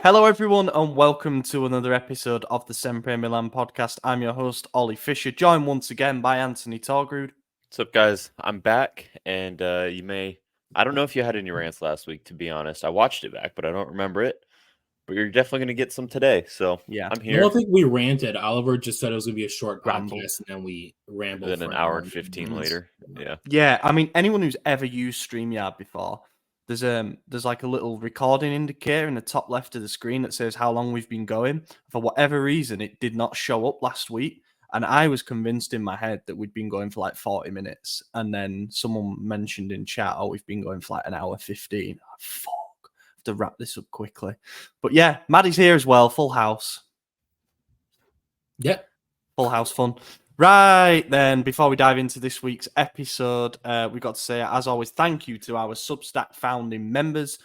Hello, everyone, and welcome to another episode of the SempreMilan podcast. I'm your host, Ollie Fisher, joined once again by Anthony Torgrud. What's up, guys? I'm back, and I don't know if you had any rants last week, to be honest. I watched it back, but I don't remember it. But you're definitely going to get some today, so Yeah. I'm I here. don't think we ranted. Oliver just said it was going to be a short Ramble. podcast, and then we rambled. Then an hour and 15 later. Yeah. Yeah, I mean, anyone who's ever used StreamYard before, there's like a little recording indicator in the top left of the screen that says how long we've been going. For whatever reason, it did not show up last week. And I was convinced in my head that we'd been going for like 40 minutes. And then someone mentioned in chat, oh, we've been going for like an hour 15. Oh, fuck. I have to wrap this up quickly. But yeah, Maddie's here as well. Full house. Yep. Full house fun. Right then, before we dive into this week's episode, we've got to say, as always, thank you to our Substack founding members,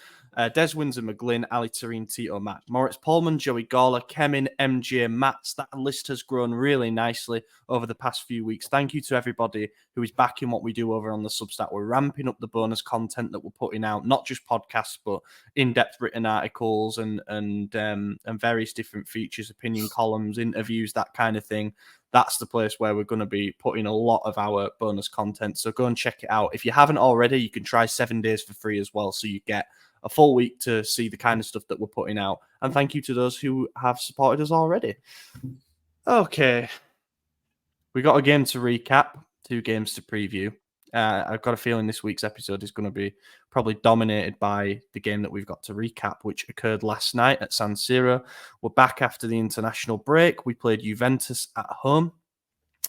Des Windsor McGlynn, Ali Tareen, Tito, Matt, Moritz Pullman, Joey Gawler, Kemin, MJ, Mats. That list has grown really nicely over the past few weeks. Thank you to everybody who is backing what we do over on the Substack. We're ramping up the bonus content that we're putting out, not just podcasts, but in-depth written articles and various different features, opinion columns, interviews, that kind of thing. That's the place where we're going to be putting a lot of our bonus content. So go and check it out. If you haven't already, you can try 7 days for free as well. So you get a full week to see the kind of stuff that we're putting out. And thank you to those who have supported us already. Okay. We got a game to recap, 2 games to preview. I've got a feeling this week's episode is going to be probably dominated by the game that we've got to recap, which occurred last night at San Siro. We're back after the international break. We played Juventus at home.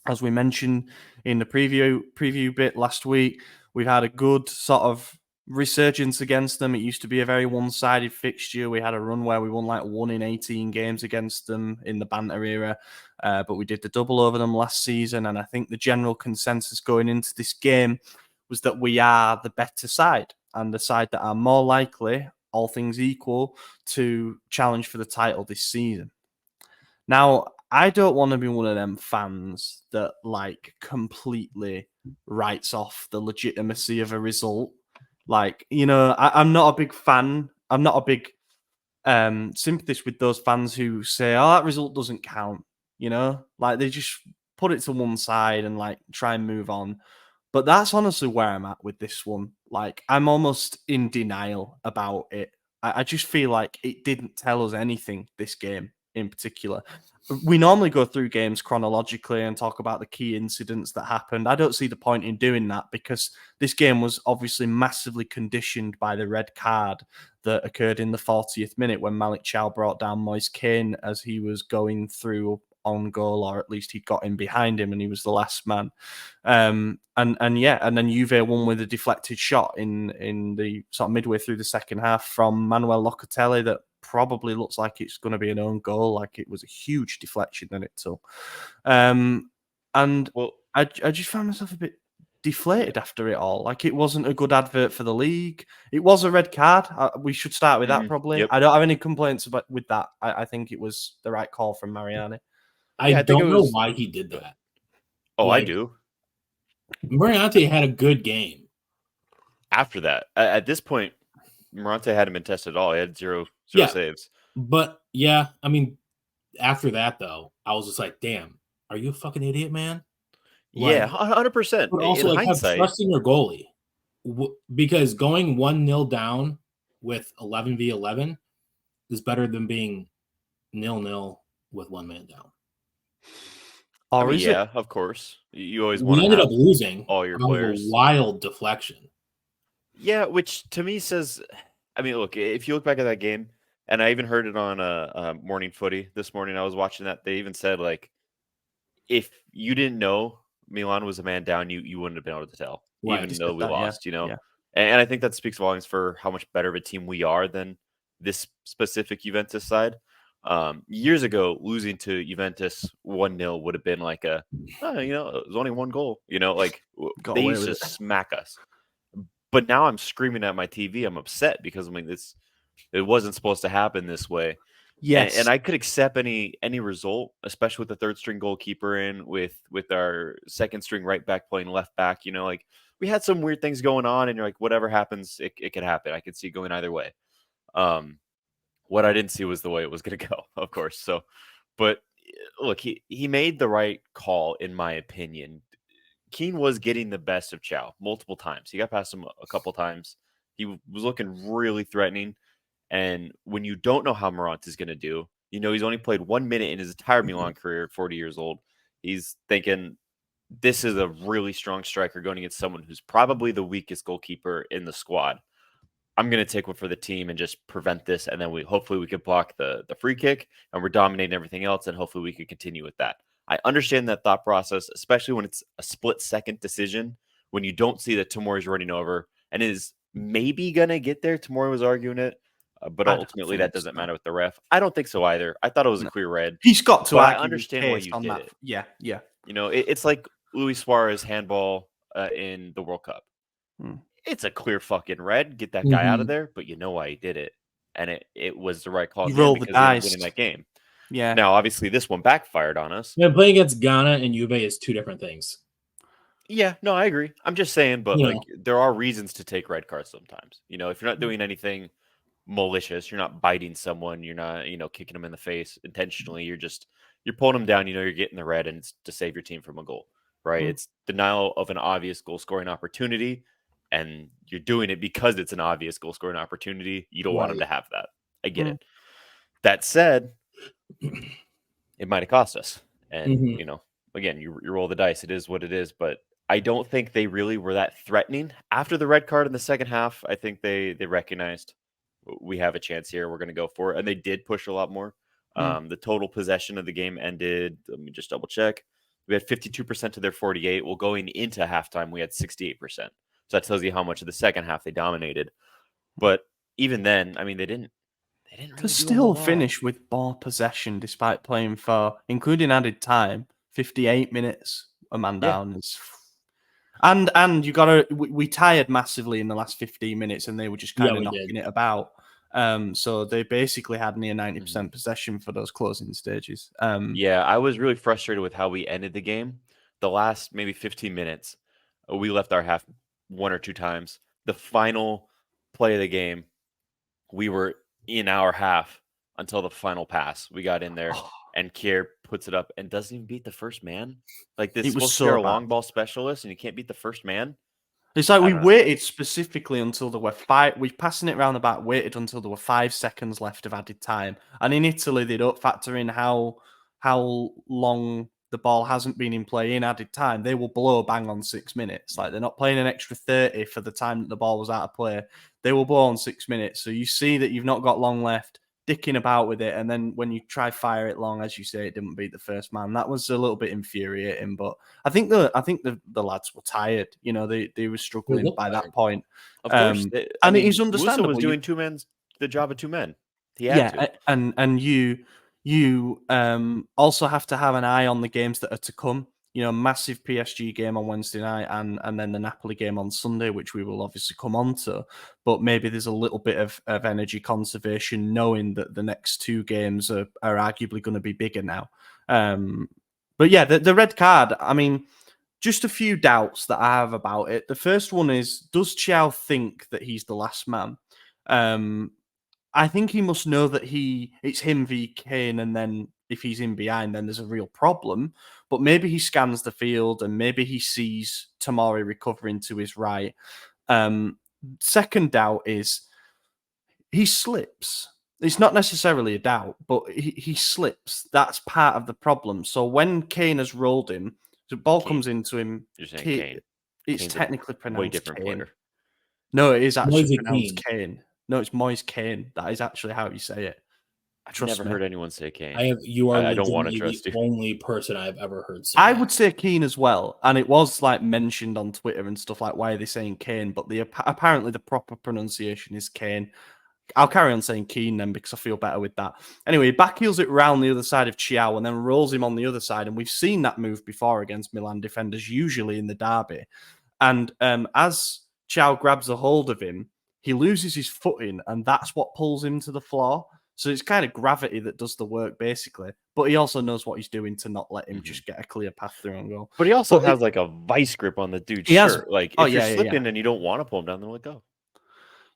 As we mentioned in the preview bit last week, we've had a good sort of resurgence against them. It used to be a very one-sided fixture. We had a run where we won like 1 in 18 games against them in the banter era, but we did the double over them last season, and I think the general consensus going into this game was that we are the better side and the side that are more likely, all things equal, to challenge for the title this season. Now, I don't want to be one of them fans that like completely writes off the legitimacy of a result. Like, you know, I'm not a big fan. I'm not a big sympathist with those fans who say, oh, that result doesn't count. You know, like they just put it to one side and like try and move on. But that's honestly where I'm at with this one. Like, I'm almost in denial about it. I just feel like it didn't tell us anything, this game in particular. We normally go through games chronologically and talk about the key incidents that happened. I don't see the point in doing that because this game was obviously massively conditioned by the red card that occurred in the 40th minute when Malik Chow brought down Moise Kean as he was going through on goal, or at least he'd got in behind him and he was the last man. And then Juve won with a deflected shot in the sort of midway through the second half from Manuel Locatelli that probably looks like it's going to be an own goal. Like it was a huge deflection that it took. I just found myself a bit deflated after it all. Like it wasn't a good advert for the league. It was a red card. We should start with that probably. Yep. I don't have any complaints with that. I think it was the right call from Mariani. I don't know why he did that. Oh, I do. Mariani had a good game. After that, at this point, Morante hadn't been tested at all. He had zero saves. But yeah, I mean, after that though, I was just like, "Damn, are you a fucking idiot, man?" Like, yeah, 100%. But also, like, have trust in your goalie because going 1-0 down with 11v11 is better than being 0-0 with 1 man down. Or is it? Of course. You always want to ended up losing all your players. A wild deflection. Yeah, which to me says, I mean, look, if you look back at that game, and I even heard it on Morning Footy this morning, I was watching that. They even said, like, if you didn't know Milan was a man down, you wouldn't have been able to tell, right, even though we lost, you know? Yeah. And I think that speaks volumes for how much better of a team we are than this specific Juventus side. Years ago, losing to Juventus 1-0 would have been like it was only 1 goal, like they used to smack us. But now I'm screaming at my TV. I'm upset because it wasn't supposed to happen this way. Yes, and I could accept any result, especially with the third string goalkeeper in, with our second string right back playing left back. Like we had some weird things going on, and you're like, whatever happens, it could happen. I could see it going either way. What I didn't see was the way it was going to go, of course. So, but look, he made the right call, in my opinion. Keane was getting the best of Thiaw multiple times. He got past him a couple times. He was looking really threatening. And when you don't know how Morant is going to do, he's only played 1 minute in his entire Milan career at 40 years old. He's thinking, this is a really strong striker going against someone who's probably the weakest goalkeeper in the squad. I'm going to take one for the team and just prevent this. And then hopefully we could block the free kick, and we're dominating everything else. And hopefully we could continue with that. I understand that thought process, especially when it's a split-second decision, when you don't see that Tomori's running over and is maybe going to get there. Tomori was arguing it, but ultimately that doesn't matter with the ref. I don't think so either. I thought it was a clear red. He's got to I understand why you did that. it. Yeah. It's like Luis Suarez handball in the World Cup. It's a clear fucking red. Get that guy out of there. But you know why he did it. And it was the right call. You roll the dice. Winning that game. Yeah. Now, obviously, this one backfired on us. Yeah, playing against Ghana and Juve is two different things. Yeah, no, I agree. I'm just saying, but there are reasons to take red cards sometimes. If you're not doing anything malicious, you're not biting someone, you're not, kicking them in the face intentionally. You're pulling them down. You're getting the red, and it's to save your team from a goal, right? It's denial of an obvious goal scoring opportunity, and you're doing it because it's an obvious goal scoring opportunity. You don't want them to have that. I get it. That said, it might have cost us, and again, you roll the dice. It is what it is, but I don't think they really were that threatening after the red card in the second half. I think they recognized we have a chance here. We're going to go for it, and they did push a lot more. The total possession of the game ended. Let me just double check. We had 52% of their 48. Well, going into halftime, we had 68%. So that tells you how much of the second half they dominated. But even then, I mean, they didn't really to still finish with more possession despite playing for, including added time, 58 minutes a man down is. And you got to. We tired massively in the last 15 minutes, and they were just kind of knocking it about. So they basically had near 90% possession for those closing stages. Yeah, I was really frustrated with how we ended the game. The last maybe 15 minutes, we left our half one or two times. The final play of the game, we were in our half until the final pass. We got in there, and Kier puts it up and doesn't even beat the first man. Like, this was supposed to be a long ball specialist, and you can't beat the first man. It's like we waited specifically until there were we passing it around the back, waited until there were 5 seconds left of added time. And in Italy, they don't factor in how long the ball hasn't been in play in added time. They will blow bang on 6 minutes. Like, they're not playing an extra 30 for the time that the ball was out of play. They will blow on 6 minutes. So you see that you've not got long left, dicking about with it, and then when you try fire it long, as you say, it didn't beat the first man. That was a little bit infuriating, but I think the lads were tired. They were struggling by that point. Of course, and it is understandable. Musa was doing the job of two men. He had to. And you also have to have an eye on the games that are to come. Massive PSG game on Wednesday night and then the Napoli game on Sunday, which we will obviously come on to. But maybe there's a little bit of energy conservation knowing that the next 2 games are arguably going to be bigger now. But yeah, the red card, I mean, just a few doubts that I have about it. The first one is, does Thiaw think that he's the last man? I think he must know that it's him v Kane, and then if he's in behind, then there's a real problem. But maybe he scans the field and maybe he sees Tomori recovering to his right. Second doubt is he slips. It's not necessarily a doubt, but he slips. That's part of the problem. So when Kane has rolled him, the ball comes into him. You're saying Kane. It's technically pronounced way different Kane. player. No, it is actually Moise pronounced Kane. No, it's Moise Kane. That is actually how you say it. I've never heard anyone say Kane. I don't want to trust the you. only person I've ever heard say I that. would say Keane as well, and it was like mentioned on Twitter and stuff like, why are they saying Kane? But apparently the proper pronunciation is Kane. I'll carry on saying Keane then because I feel better with that. Anyway, backheels it round the other side of Thiaw and then rolls him on the other side, and we've seen that move before against Milan defenders, usually in the derby. And as Thiaw grabs a hold of him, he loses his footing, and that's what pulls him to the floor. So it's kind of gravity that does the work, basically. But he also knows what he's doing to not let him just get a clear path through and go. But he also has like a vice grip on the dude's shirt. Like, if you're slipping and you don't want to pull him down, then let go.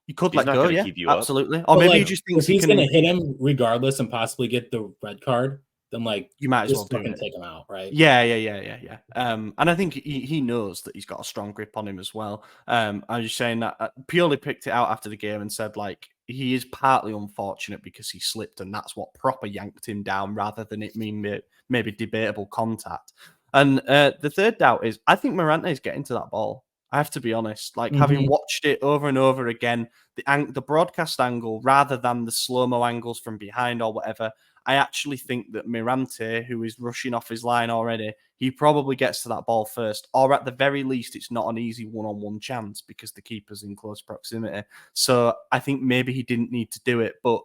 You could He's let not go, going to yeah, keep you up. absolutely. Or But, maybe he like, just if thinks he he's can. going to hit him regardless and possibly get the red card, then like You might as well just do fucking it. take him out, right? Yeah. And I think he knows that he's got a strong grip on him as well. I'm just saying that Pioli picked it out after the game and said like he is partly unfortunate because he slipped and that's what proper yanked him down rather than it mean maybe debatable contact. And the third doubt is I think Morante is getting to that ball. I have to be honest. Like having watched it over and over again, the broadcast angle rather than the slow-mo angles from behind or whatever, I actually think that Mirante, who is rushing off his line already, he probably gets to that ball first. Or at the very least, it's not an easy one-on-one chance because the keeper's in close proximity. So I think maybe he didn't need to do it. But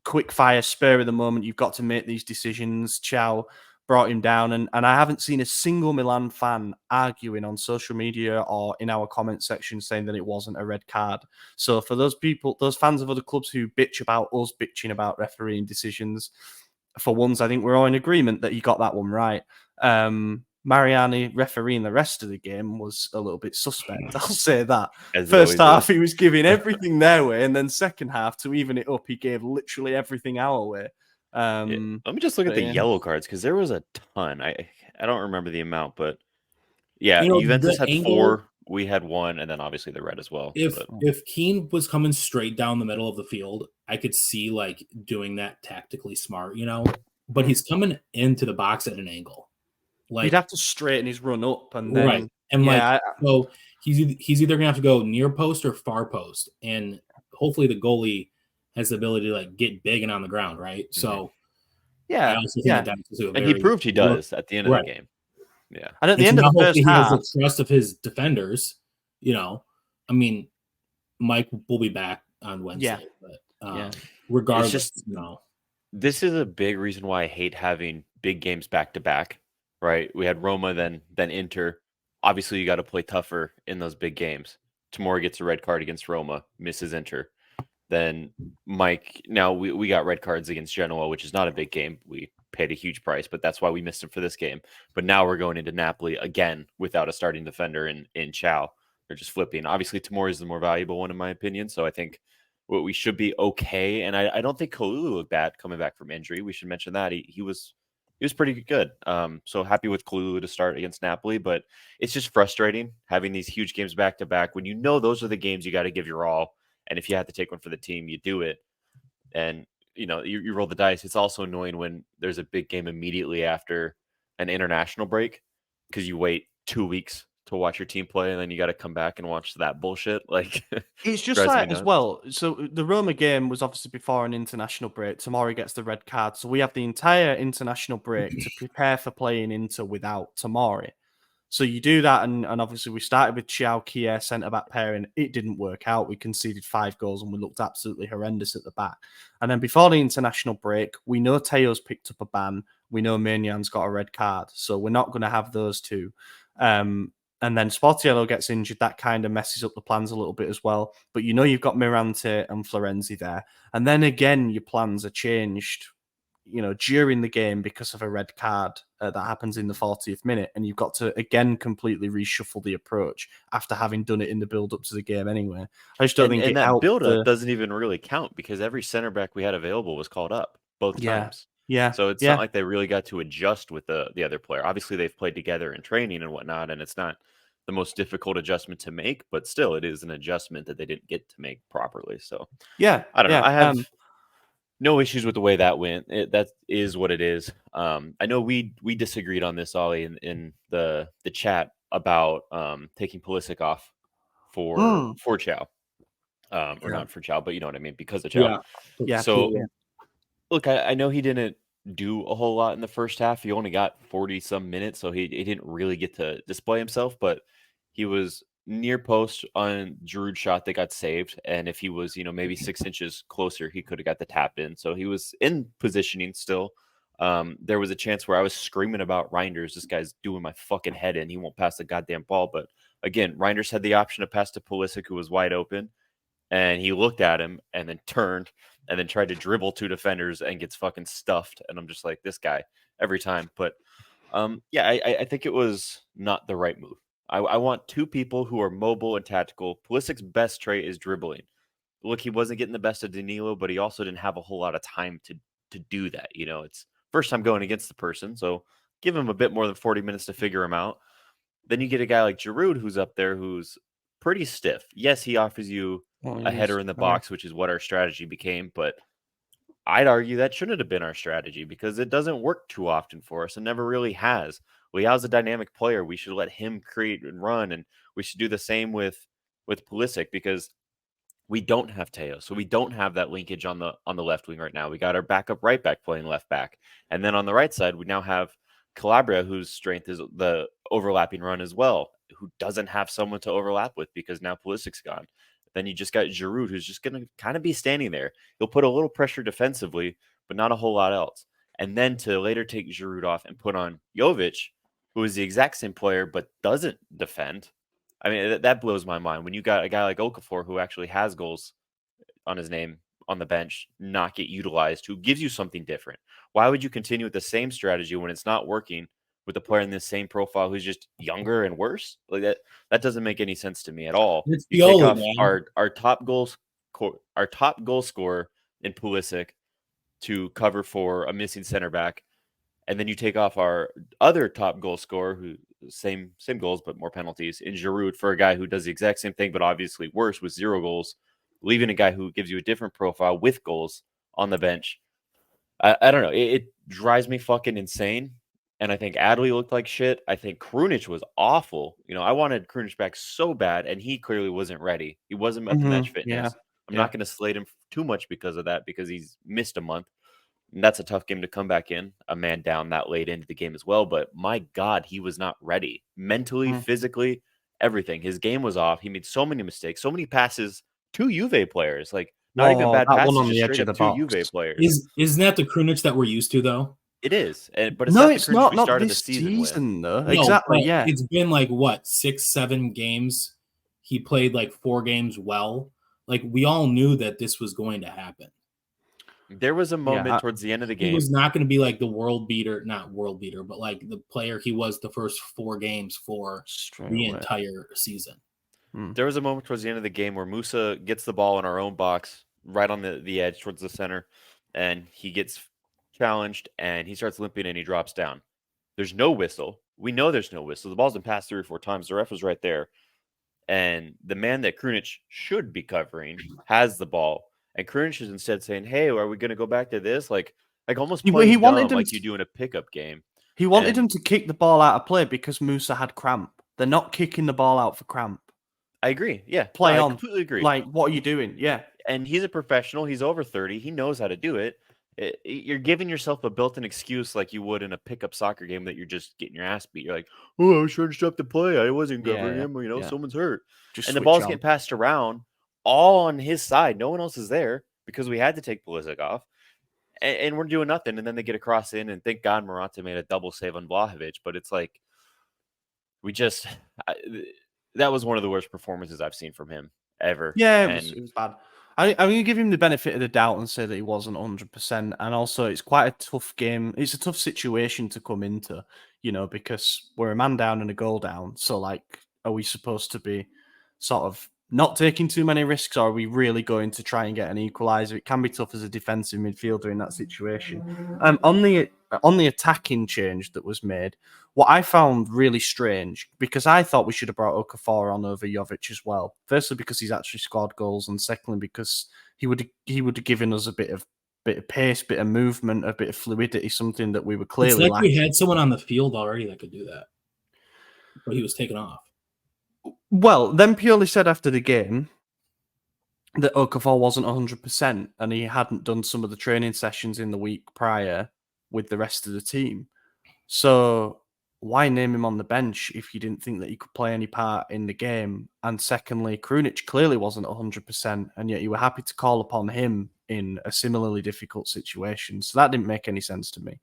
quick fire, spur of the moment, you've got to make these decisions. Thiaw brought him down. And I haven't seen a single Milan fan arguing on social media or in our comment section saying that it wasn't a red card. So for those people, those fans of other clubs who bitch about us bitching about refereeing decisions, for once, I think we're all in agreement that he got that one right. Mariani refereeing the rest of the game was a little bit suspect. I'll say that. As it First always half, is. he was giving everything their way, and then second half, to even it up, he gave literally everything our way. Let me just look at the yellow cards because there was a ton. I don't remember the amount, but yeah, Juventus the had angle, 4, we had 1, and then obviously the red as well. If Keane was coming straight down the middle of the field, I could see like doing that tactically smart, but he's coming into the box at an angle. Like he'd have to straighten his run up, and then right, and so he's either gonna have to go near post or far post, and hopefully the goalie has the ability to like get big and on the ground, right? So I also think that's and he proved he does at the end of the game. Yeah, and at the end of the first half, he has the trust of his defenders. I mean, Mike will be back on Wednesday, but regardless, it's just, this is a big reason why I hate having big games back to back. Right, we had Roma, then Inter. Obviously, you got to play tougher in those big games. Tomorrow gets a red card against Roma, misses Inter. Then Mike, now we got red cards against Genoa, which is not a big game. We paid a huge price, but that's why we missed him for this game. But now we're going into Napoli again without a starting defender in Thiaw. They're just flipping. Obviously, tomorrow is the more valuable one in my opinion. So I think we should be okay. And I don't think Kalulu looked bad coming back from injury. We should mention that he was pretty good. So happy with Kalulu to start against Napoli, but it's just frustrating having these huge games back to back when those are the games you got to give your all. And if you have to take one for the team, you do it. And, you roll the dice. It's also annoying when there's a big game immediately after an international break because you wait 2 weeks to watch your team play and then you got to come back and watch that bullshit. Like, it's just like as well. So the Roma game was obviously before an international break. Tomorrow gets the red card. So we have the entire international break to prepare for playing Inter without Tomori. So you do that, and obviously we started with Thiaw, Kier, centre-back pairing. It didn't work out. We conceded 5 goals, and we looked absolutely horrendous at the back. And then before the international break, we know Teo's picked up a ban. We know Maignan has got a red card. So we're not going to have those two. And then Sportiello gets injured. That kind of messes up the plans a little bit as well. But you've got Mirante and Florenzi there. And then again, your plans are changed during the game because of a red card that happens in the 40th minute, and you've got to again completely reshuffle the approach after having done it in the build-up to the game anyway. I just don't think it helped. Build-up doesn't even really count because every center back we had available was called up both times. Yeah. So it's not like they really got to adjust with the other player. Obviously, they've played together in training and whatnot, and it's not the most difficult adjustment to make, but still, it is an adjustment that they didn't get to make properly. So I don't know. I have no issues with the way that went. That is what it is. I know we disagreed on this, Ollie, in the chat about taking Pulisic off for Thiaw, or not for Thiaw, but you know what I mean, because of Thiaw. So look, I know he didn't do a whole lot in the first half. He only got 40 some minutes, so he didn't really get to display himself, but he was near post on Giroud's shot that got saved. And if he was, maybe 6 inches closer, he could have got the tap in. So he was in positioning still. There was a chance where I was screaming about Reinders. This guy's doing my fucking head in. He won't pass the goddamn ball. But again, Reinders had the option to pass to Pulisic, who was wide open. And he looked at him and then turned and then tried to dribble 2 defenders and gets fucking stuffed. And I'm just like, this guy every time. But I think it was not the right move. I want 2 people who are mobile and tactical. Pulisic's best trait is dribbling. look, he wasn't getting the best of Danilo, but he also didn't have a whole lot of time to do that. It's first time going against the person, so give him a bit more than 40 minutes to figure him out. Then you get a guy like Giroud who's up there who's pretty stiff. Yes, he offers you a header in the box, which is what our strategy became, but I'd argue that shouldn't have been our strategy because it doesn't work too often for us and never really has. Leao's a dynamic player. We should let him create and run, and we should do the same with Pulisic because we don't have Thiaw, so we don't have that linkage on the left wing right now. We got our backup right back playing left back, and then on the right side we now have Calabria, whose strength is the overlapping run as well, who doesn't have someone to overlap with because now Pulisic's gone. Then you just got Giroud, who's just going to kind of be standing there. He'll put a little pressure defensively, but not a whole lot else. And then to later take Giroud off and put on Jovic, who is the exact same player but doesn't defend. I mean, that blows my mind. When you got a guy like Okafor, who actually has goals on his name on the bench, not get utilized, who gives you something different. Why would you continue with the same strategy when it's not working with a player in the same profile who's just younger and worse? Like that doesn't make any sense to me at all. It's you Pioli, take off man. our top goal scorer in Pulisic to cover for a missing center back, and then you take off our other top goal scorer, who same goals but more penalties, in Giroud for a guy who does the exact same thing but obviously worse with 0 goals, leaving a guy who gives you a different profile with goals on the bench. I don't know. It drives me fucking insane. And I think Adley looked like shit. I think Krunic was awful. I wanted Krunic back so bad, and he clearly wasn't ready. He wasn't at the match fitness. I'm not going to slate him too much because of that, because he's missed a month. And that's a tough game to come back in, a man down that late into the game as well. But my God, he was not ready. Mentally, physically, everything. His game was off. He made so many mistakes, so many passes to Juve players. Like, not even bad passes, on the just edge straight of up the to box. Juve players. Isn't that the Krunic that we're used to, though? It is. But it's no, not it's the Krunic we not started this the season with. though. No, Exactly, yeah. It's been like, what, 6-7 games? He played like 4 games well. Like, we all knew that this was going to happen. There was a moment towards the end of the game. He was not going to be like the not world beater, but like the player he was the first 4 games for the entire season. There was a moment towards the end of the game where Musa gets the ball in our own box, right on the edge towards the center, and he gets challenged, and he starts limping, and he drops down. There's no whistle. We know there's no whistle. The ball's been passed 3 or 4 times. The ref was right there. And the man that Krunic should be covering has the ball. And Krunic is instead saying, hey, are we going to go back to this? Like almost playing dumb, like you do in a pickup game. He wanted him to kick the ball out of play because Musa had cramp. They're not kicking the ball out for cramp. I agree. Yeah. Play on. I completely agree. Like, what are you doing? Yeah. And he's a professional. He's over 30. He knows how to do it. You're giving yourself a built-in excuse like you would in a pickup soccer game that you're just getting your ass beat. You're like, oh, I was trying to stop the play. I wasn't covering him. Someone's hurt. And the ball's getting passed around all on his side. No one else is there because we had to take Pulisic off. And we're doing nothing. And then they get a cross in, and thank God Morata made a double save on Vlahovic. But it's like, that was one of the worst performances I've seen from him ever. Yeah, it was bad. I'm going to give him the benefit of the doubt and say that he wasn't 100%. And also, it's quite a tough game. It's a tough situation to come into, because we're a man down and a goal down. So, like, are we supposed to be sort of not taking too many risks, or are we really going to try and get an equaliser? It can be tough as a defensive midfielder in that situation. On the attacking change that was made, what I found really strange, because I thought we should have brought Okafor on over Jovic as well. Firstly, because he's actually scored goals, and secondly, because he would have given us a bit of pace, bit of movement, a bit of fluidity, something that we were clearly lacking. We had someone on the field already that could do that, but he was taken off. Well, then Pioli said after the game that Okafor wasn't 100% and he hadn't done some of the training sessions in the week prior with the rest of the team. So why name him on the bench if you didn't think that he could play any part in the game? And secondly, Krunic clearly wasn't 100%, and yet you were happy to call upon him in a similarly difficult situation. So that didn't make any sense to me.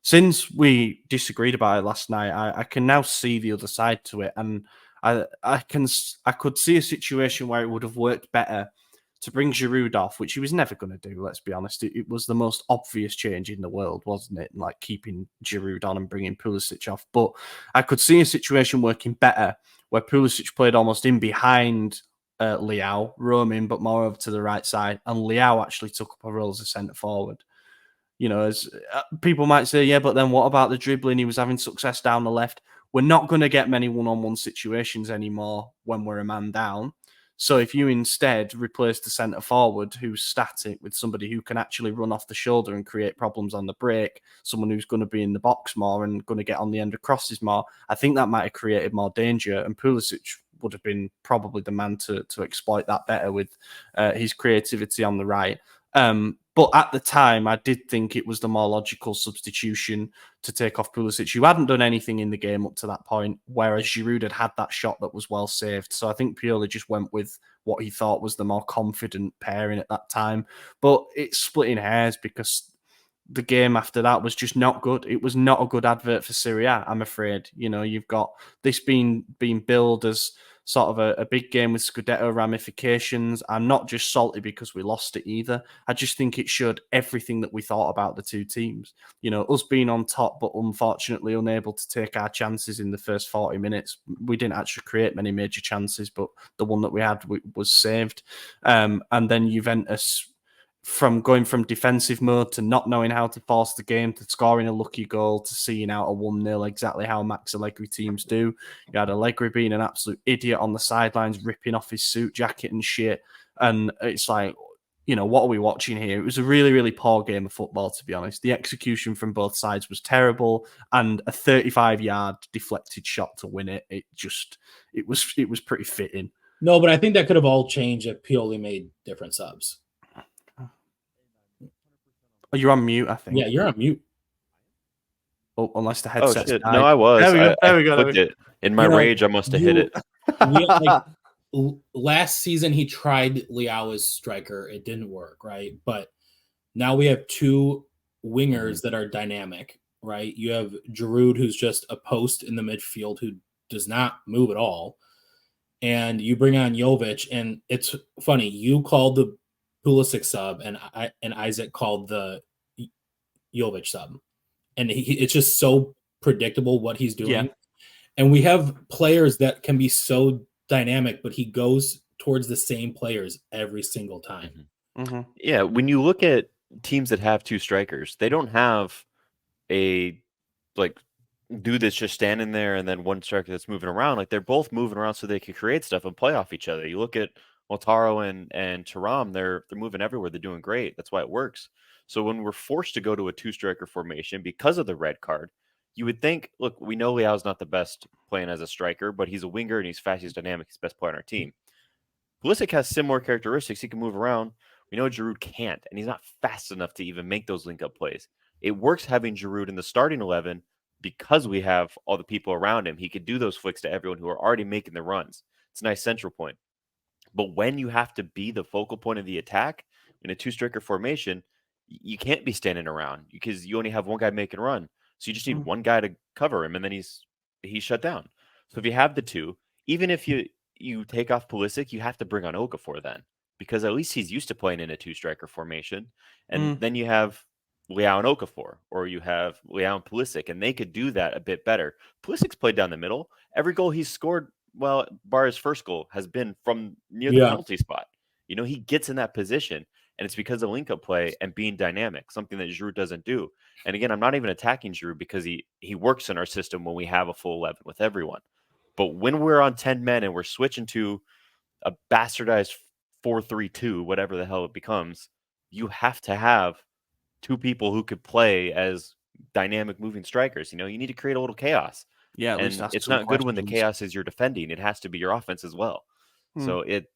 Since we disagreed about it last night, I can now see the other side to it, and I could see a situation where it would have worked better to bring Giroud off, which he was never going to do, let's be honest. It was the most obvious change in the world, wasn't it? Like keeping Giroud on and bringing Pulisic off. But I could see a situation working better where Pulisic played almost in behind Thiaw roaming, but more over to the right side, and Thiaw actually took up a role as a centre forward. As people might say, yeah, but then what about the dribbling? He was having success down the left. We're not going to get many one-on-one situations anymore when we're a man down. So if you instead replace the centre forward who's static with somebody who can actually run off the shoulder and create problems on the break, someone who's going to be in the box more and going to get on the end of crosses more, I think that might have created more danger. And Pulisic would have been probably the man to exploit that better with his creativity on the right. But at the time, I did think it was the more logical substitution to take off Pulisic, who hadn't done anything in the game up to that point, whereas Giroud had that shot that was well saved. So I think Pioli just went with what he thought was the more confident pairing at that time. But it's splitting hairs because the game after that was just not good. It was not a good advert for Serie A, I'm afraid. You've got this being billed as sort of a big game with Scudetto ramifications. I'm not just salty because we lost it either. I just think it showed everything that we thought about the two teams. Us being on top, but unfortunately unable to take our chances in the first 40 minutes. We didn't actually create many major chances, but the one that we had was saved. And then Juventus, from going from defensive mode to not knowing how to force the game, to scoring a lucky goal, to seeing out a 1-0, exactly how Max Allegri teams do. You had Allegri being an absolute idiot on the sidelines, ripping off his suit jacket and shit. And it's like, what are we watching here? It was a really, really poor game of football, to be honest. The execution from both sides was terrible, and a 35-yard deflected shot to win it. It was pretty fitting. No, but I think that could have all changed if Pioli made different subs. Oh, you're on mute, I think. Yeah, you're on mute. Oh, unless the headset's died. No, I was. There we go. In my rage, I must have hit it. Last season, he tried Thiaw as striker. It didn't work, right? But now we have two wingers that are dynamic, right? You have Giroud, who's just a post in the midfield who does not move at all. And you bring on Jovic, and it's funny. You called the Pulisic sub, and Isaac called the Jovic sub, and it's just so predictable what he's doing. Yeah. And we have players that can be so dynamic, but he goes towards the same players every single time. Mm-hmm. Yeah, when you look at teams that have two strikers, they don't have a dude that's just standing there and then one striker that's moving around. Like, they're both moving around so they can create stuff and play off each other. You look at Lautaro and Thuram, they're moving everywhere. They're doing great. That's why it works. So when we're forced to go to a two-striker formation because of the red card, you would think, look, we know Leao's not the best playing as a striker, but he's a winger and he's fast, he's dynamic, he's the best player on our team. Pulisic has similar characteristics. He can move around. We know Giroud can't, and he's not fast enough to even make those link-up plays. It works having Giroud in the starting 11 because we have all the people around him. He could do those flicks to everyone who are already making the runs. It's a nice central point. But when you have to be the focal point of the attack in a two-striker formation, you can't be standing around because you only have one guy making run. So you just need one guy to cover him, and then he's shut down. So if you have the two, even if you take off Pulisic, you have to bring on Okafor then, because at least he's used to playing in a two-striker formation. And then you have Leao and Okafor, or you have Leao and Pulisic, and they could do that a bit better. Pulisic's played down the middle. Every goal he's scored, well, bar his first goal, has been from near the penalty spot. He gets in that position, and it's because of link-up play and being dynamic, something that Giroud doesn't do. And again, I'm not even attacking Giroud because he works in our system when we have a full 11 with everyone. But when we're on 10 men and we're switching to a bastardized 4-3-2, whatever the hell it becomes, you have to have two people who could play as dynamic moving strikers. You need to create a little chaos. Yeah, and it's not good when the chaos is your defending. It has to be your offense as well. So it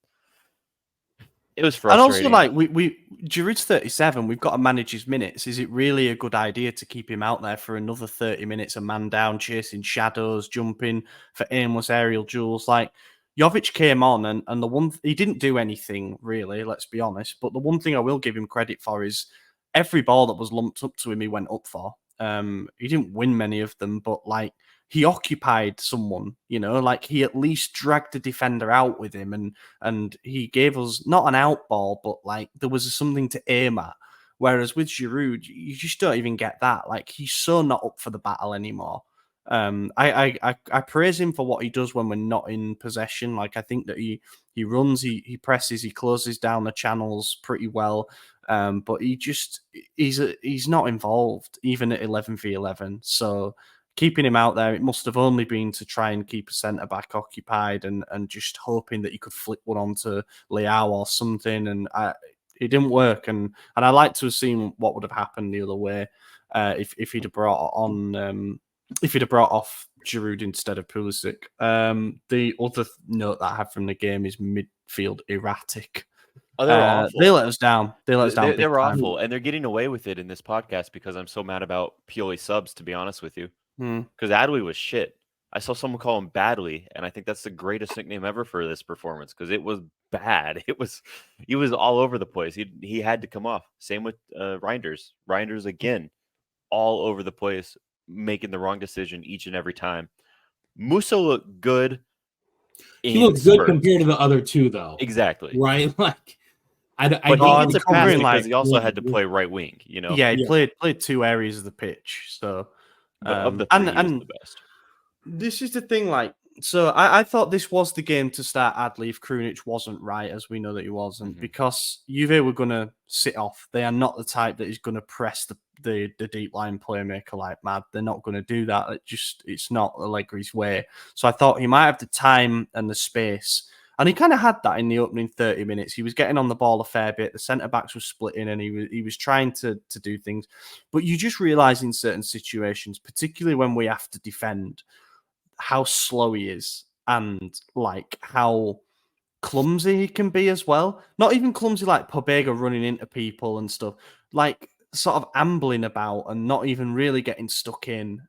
was frustrating. And also, Giroud's 37. We've got to manage his minutes. Is it really a good idea to keep him out there for another 30 minutes, a man down, chasing shadows, jumping for aimless aerial duels? Like, Jovic came on, and he didn't do anything really. Let's be honest. But the one thing I will give him credit for is every ball that was lumped up to him, he went up for. He didn't win many of them, but he occupied someone, he at least dragged the defender out with him, and he gave us not an out ball, but there was something to aim at. Whereas with Giroud, you just don't even get that. He's so not up for the battle anymore. I praise him for what he does when we're not in possession. Like, I think that he runs, he presses, he closes down the channels pretty well. But he's not involved even at 11v11. So keeping him out there, it must have only been to try and keep a centre back occupied and just hoping that he could flick one onto Thiaw or something. And it didn't work. And I'd like to have seen what would have happened the other way if he'd have brought on. If he'd have brought off Giroud instead of Pulisic. The other note that I have from the game is midfield erratic. Oh, they were awful. They let us down. They were awful, and they're getting away with it in this podcast because I'm so mad about Pioli subs, to be honest with you. Because Adley was shit. I saw someone call him Badly, and I think that's the greatest nickname ever for this performance because it was bad. He was all over the place. He had to come off. Same with Reinders. Reinders again, all over the place, making the wrong decision each and every time. Musso looked good. He looked good compared to the other two, though. Exactly. Right? Like, but he gets a pass because he also had to play right wing. You know. Yeah, he played two areas of the pitch. So, but of the three, and the best. This is the thing. Like, so I thought this was the game to start Adley if Krunic wasn't right, as we know that he wasn't, because Juve were going to sit off. They are not the type that is going to press the deep line playmaker like mad. They're not going to do that. It's not Allegri's way. So I thought he might have the time and the space. And he kind of had that in the opening 30 minutes. He was getting on the ball a fair bit. The centre-backs were splitting and he was trying to do things. But you just realise in certain situations, particularly when we have to defend, how slow he is and like how clumsy he can be as well. Not even clumsy like Pobega running into people and stuff. Like sort of ambling about and not even really getting stuck in.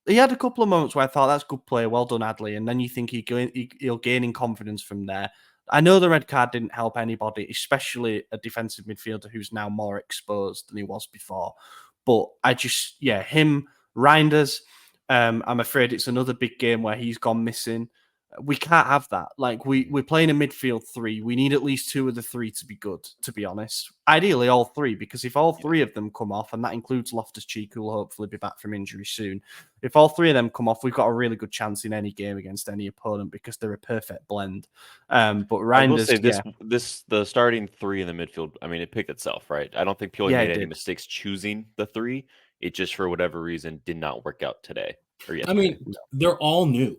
He had a couple of moments where I thought that's good play, well done, Adley, and then you think he'll gain in confidence from there. I know the red card didn't help anybody, especially a defensive midfielder who's now more exposed than he was before. But him, Reinders, I'm afraid it's another big game where he's gone missing. We can't have that. Like, we're playing a midfield three. We need at least two of the three to be good, to be honest. Ideally, all three, because if all three of them come off, and that includes Loftus-Cheek, who will hopefully be back from injury soon, if all three of them come off, we've got a really good chance in any game against any opponent because they're a perfect blend. But Reinders, I will say the starting three in the midfield, I mean, it picked itself, right? I don't think Pioli made any mistakes choosing the three. It just, for whatever reason, did not work out today. I mean, they're all new.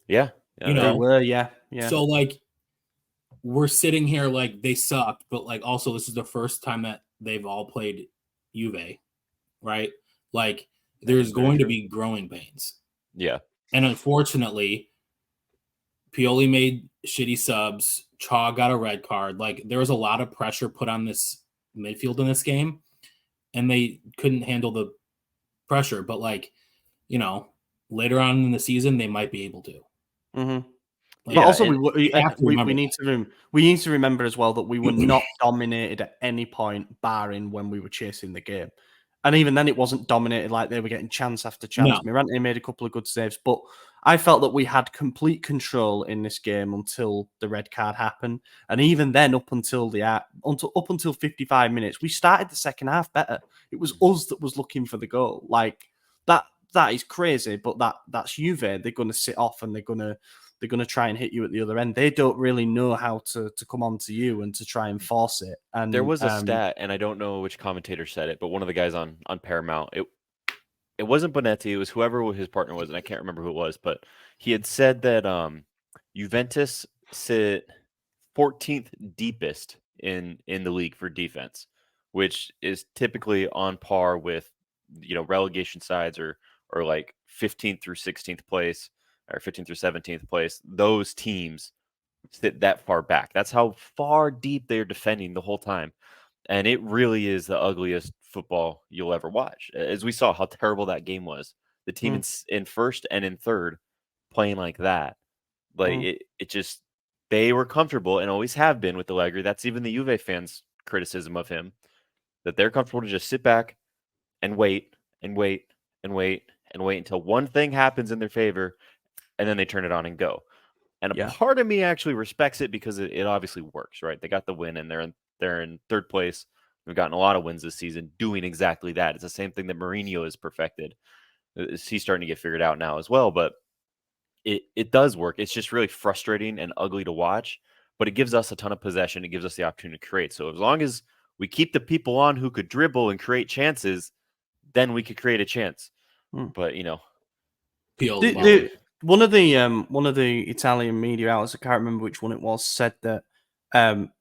Yeah. You know, they were, yeah. So, like, we're sitting here like they sucked, but, like, also this is the first time that they've all played Juve, right? Like, there's going to be growing pains. Yeah. And unfortunately, Pioli made shitty subs. Thiaw got a red card. Like, there was a lot of pressure put on this midfield in this game, and they couldn't handle the pressure. But, like, you know, later on in the season, they might be able to. But also, we need to remember as well that we were not dominated at any point, barring when we were chasing the game. And even then, it wasn't dominated like they were getting chance after chance. No. Mirante made a couple of good saves, but I felt that we had complete control in this game until the red card happened. And even then, up until 55 minutes, we started the second half better. It was us that was looking for the goal. Like, that is crazy, but that's Juve. They're going to sit off and they're going to try and hit you at the other end. They don't really know how to come on to you and to try and force it. And there was a stat, and I don't know which commentator said it, but one of the guys on Paramount, it wasn't Bonetti, it was whoever his partner was, and I can't remember who it was, but he had said that Juventus sit 14th deepest in the league for defense, which is typically on par with, you know, relegation sides or like 15th through 16th place or 15th through 17th place. Those teams sit that far back. That's how far deep they're defending the whole time. And it really is the ugliest football you'll ever watch. As we saw how terrible that game was. The team in first and in third playing like that. Like it just, they were comfortable and always have been with Allegri. That's even the Juve fans' criticism of him, that they're comfortable to just sit back and wait and wait and wait and wait until one thing happens in their favor, and then they turn it on and go. And a part of me actually respects it because it obviously works, right? They got the win, and they're in third place. We've gotten a lot of wins this season doing exactly that. It's the same thing that Mourinho has perfected. He's starting to get figured out now as well, but it does work. It's just really frustrating and ugly to watch, but it gives us a ton of possession. It gives us the opportunity to create. So as long as we keep the people on who could dribble and create chances, then we could create a chance. But Pioli. One of the Italian media outlets, I can't remember which one it was, said that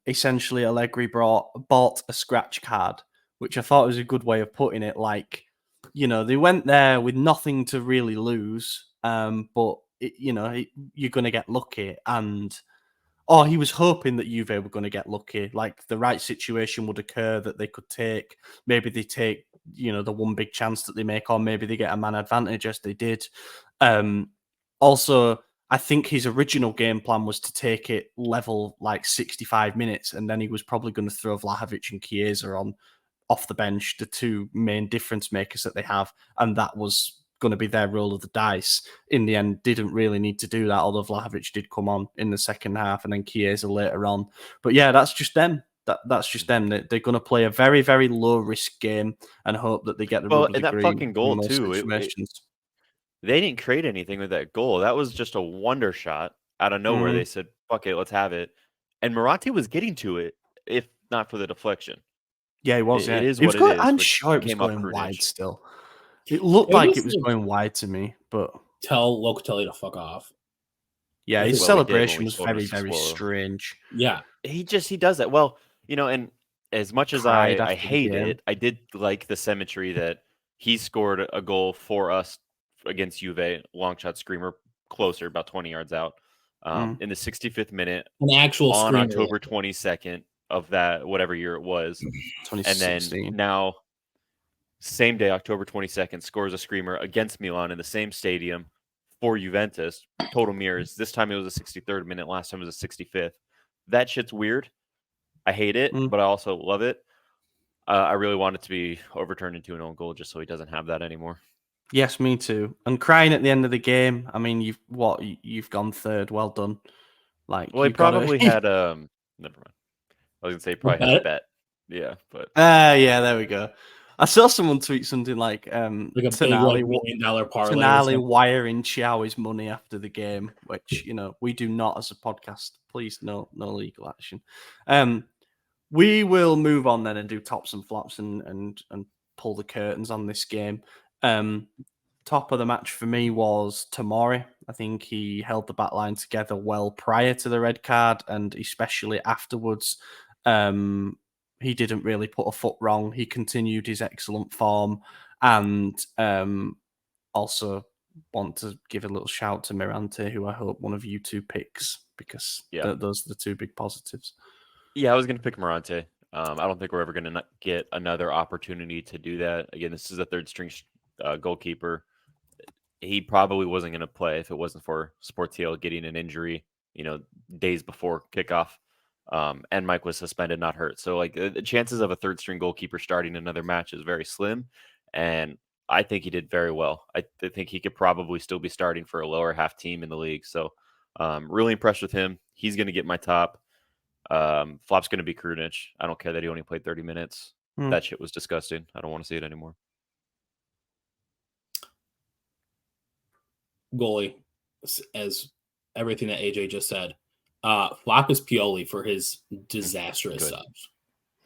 essentially Allegri bought a scratch card, which I thought was a good way of putting it. Like, they went there with nothing to really lose, but you're going to get lucky, or he was hoping that Juve were going to get lucky, like the right situation would occur that they could take. Maybe they take, the one big chance that they make, or maybe they get a man advantage as they did. Also, I think his original game plan was to take it level like 65 minutes, and then he was probably going to throw Vlahovic and Chiesa on off the bench, the two main difference makers that they have, and that was going to be their roll of the dice. In the end, didn't really need to do that, although Vlahovic did come on in the second half and then Chiesa later on. But yeah, that's just them. That's just them. They're going to play a very, very low risk game and hope that they get the rubber and that degree fucking goal in most too. situations. They didn't create anything with that goal. That was just a wonder shot out of nowhere. They said, "Fuck it, let's have it." And Morata was getting to it, if not for the deflection. Yeah, he was. It is It what was going, it is. I'm sure it was going wide still. It looked like it was going wide to me, but tell Locatelli to fuck off. Yeah, his celebration was very, very strange. Yeah, he does that well, and as much as I hate it, I did like the symmetry that he scored a goal for us against Juve, long shot screamer, closer, about 20 yards out, in the 65th minute, an actual on screamer. October 22nd of that whatever year it was, 2016. and then now, same day, October 22nd, scores a screamer against Milan in the same stadium for Juventus. Total mirrors. This time it was a 63rd minute. Last time it was a 65th. That shit's weird. I hate it, but I also love it. I really want it to be overturned into an own goal just so he doesn't have that anymore. Yes, me too. And crying at the end of the game. I mean, you've gone third. Well done. Like, well, he probably had never mind. I was gonna say he probably had a bet. Yeah, but yeah, there we go. I saw someone tweet something like a big Tonali, $1 million parlay. Tonali wiring Thiaw his money after the game, which we do not as a podcast. Please, no legal action. We will move on then and do tops and flops and pull the curtains on this game. Top of the match for me was Tomori. I think he held the back line together well prior to the red card and especially afterwards. He didn't really put a foot wrong. He continued his excellent form, and also want to give a little shout to Mirante, who I hope one of you two picks, because those are the two big positives. Yeah, I was going to pick Mirante. I don't think we're ever going to get another opportunity to do that. Again, this is a third string goalkeeper. He probably wasn't going to play if it wasn't for Sportiello getting an injury, days before kickoff. And Mike was suspended, not hurt. So the chances of a third string goalkeeper starting another match is very slim. And I think he did very well. I think he could probably still be starting for a lower half team in the league. So really impressed with him. He's going to get my top. Flop's going to be Krunic. I don't care that he only played 30 minutes. That shit was disgusting. I don't want to see it anymore. Goalie, as everything that AJ just said. Flop is Pioli for his disastrous subs.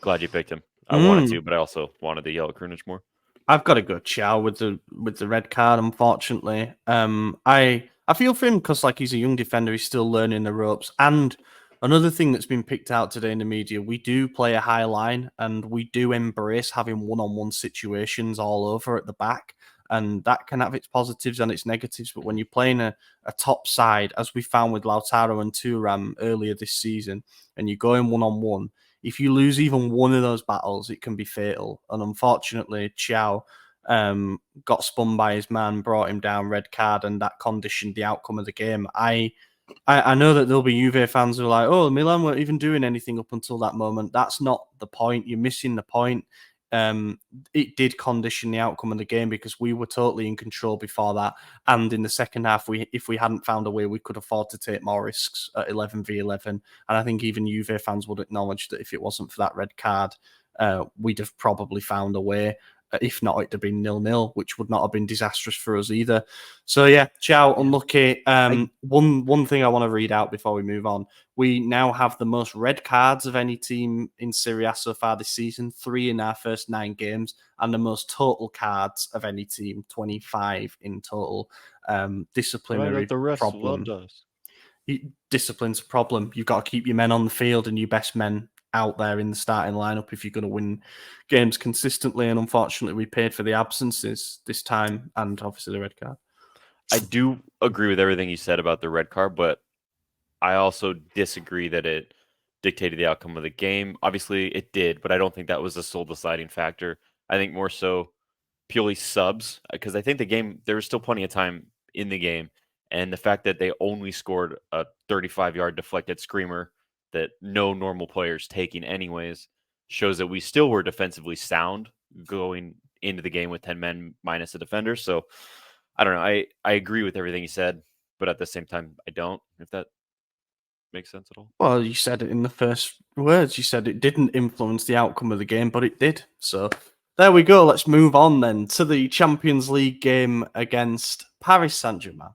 Glad you picked him. I wanted to, but I also wanted to yell at Krunic more. I've got to go Thiaw with the red card, unfortunately. I feel for him because he's a young defender, he's still learning the ropes. And another thing that's been picked out today in the media, we do play a high line and we do embrace having one-on-one situations all over at the back. And that can have its positives and its negatives. But when you're playing a top side, as we found with Lautaro and Thuram earlier this season, and you're going one-on-one, if you lose even one of those battles, it can be fatal. And unfortunately, Thiaw got spun by his man, brought him down, red card, and that conditioned the outcome of the game. I know that there'll be Juve fans who are like, oh, Milan weren't even doing anything up until that moment. That's not the point. You're missing the point. It did condition the outcome of the game because we were totally in control before that. And in the second half, if we hadn't found a way, we could afford to take more risks at 11v11. And I think even Juve fans would acknowledge that if it wasn't for that red card, we'd have probably found a way. If not, it'd have been 0-0, which would not have been disastrous for us either. So yeah, Thiaw, unlucky. One thing I want to read out before we move on. We now have the most red cards of any team in Serie A so far this season, 3 in our first 9 games, and the most total cards of any team, 25 in total. Disciplinary problem. Discipline's a problem. You've got to keep your men on the field and your best men out there in the starting lineup if you're going to win games consistently. And unfortunately, we paid for the absences this time, and obviously the red card. I do agree with everything you said about the red card, but I also disagree that it dictated the outcome of the game. Obviously, it did, but I don't think that was the sole deciding factor. I think more so Pioli subs, because I think there was still plenty of time in the game, and the fact that they only scored a 35-yard deflected screamer that no normal player's taking anyways shows that we still were defensively sound going into the game with 10 men minus a defender. So I don't know. I agree with everything you said, but at the same time, I don't, if that makes sense at all. Well, you said it in the first words. You said it didn't influence the outcome of the game, but it did. So there we go. Let's move on then to the Champions League game against Paris Saint-Germain.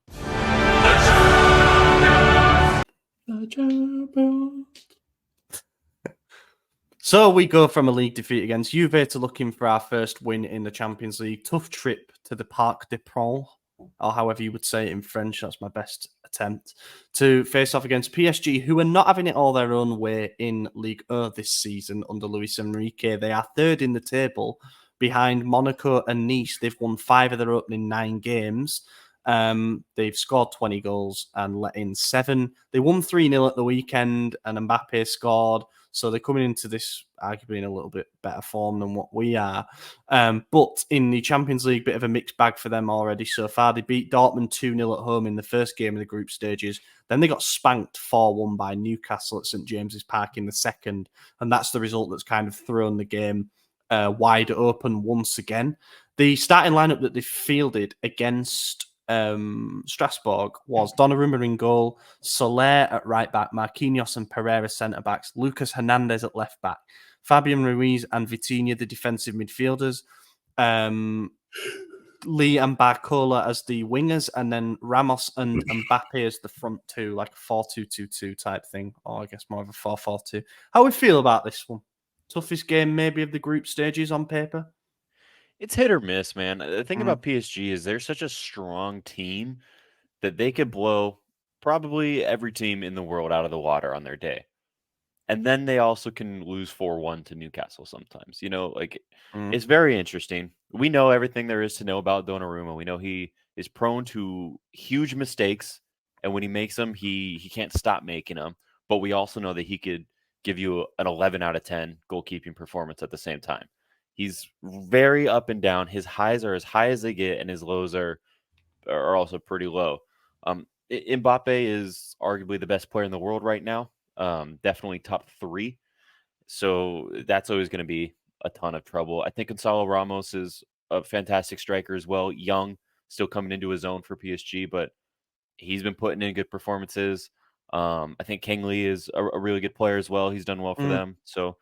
So we go from a league defeat against Juve to looking for our first win in the Champions League. Tough trip to the Parc des Princes, or however you would say it in French. That's my best attempt to face off against PSG, who are not having it all their own way in Ligue 1 this season under Luis Enrique. They are third in the table behind Monaco and Nice. They've won 5 of their opening 9 games. They've scored 20 goals and let in 7. They won 3-0 at the weekend and Mbappe scored. So they're coming into this arguably in a little bit better form than what we are. But in the Champions League, bit of a mixed bag for them already so far. They beat Dortmund 2-0 at home in the first game of the group stages. Then they got spanked 4-1 by Newcastle at St James's Park in the second. And that's the result that's kind of thrown the game wide open once again. The starting lineup that they fielded against Strasbourg was Donnarumma in goal, Soler at right back, Marquinhos and Pereira centre backs, Lucas Hernandez at left back, Fabian Ruiz and Vitinha the defensive midfielders, Lee and Barcola as the wingers, and then Ramos and Mbappe as the front two, like a 4-2-2-2 type thing, or I guess more of a 4-4-2. How we feel about this one? Toughest game maybe of the group stages on paper? It's hit or miss, man. The thing about PSG is they're such a strong team that they could blow probably every team in the world out of the water on their day. And then they also can lose 4-1 to Newcastle sometimes. You know, like it's very interesting. We know everything there is to know about Donnarumma. We know he is prone to huge mistakes, and when he makes them, he can't stop making them. But we also know that he could give you an 11 out of 10 goalkeeping performance at the same time. He's very up and down. His highs are as high as they get, and his lows are also pretty low. Mbappe is arguably the best player in the world right now. Definitely top 3. So that's always going to be a ton of trouble. I think Gonzalo Ramos is a fantastic striker as well. Young, still coming into his own for PSG, but he's been putting in good performances. I think Kang Lee is a really good player as well. He's done well for them. So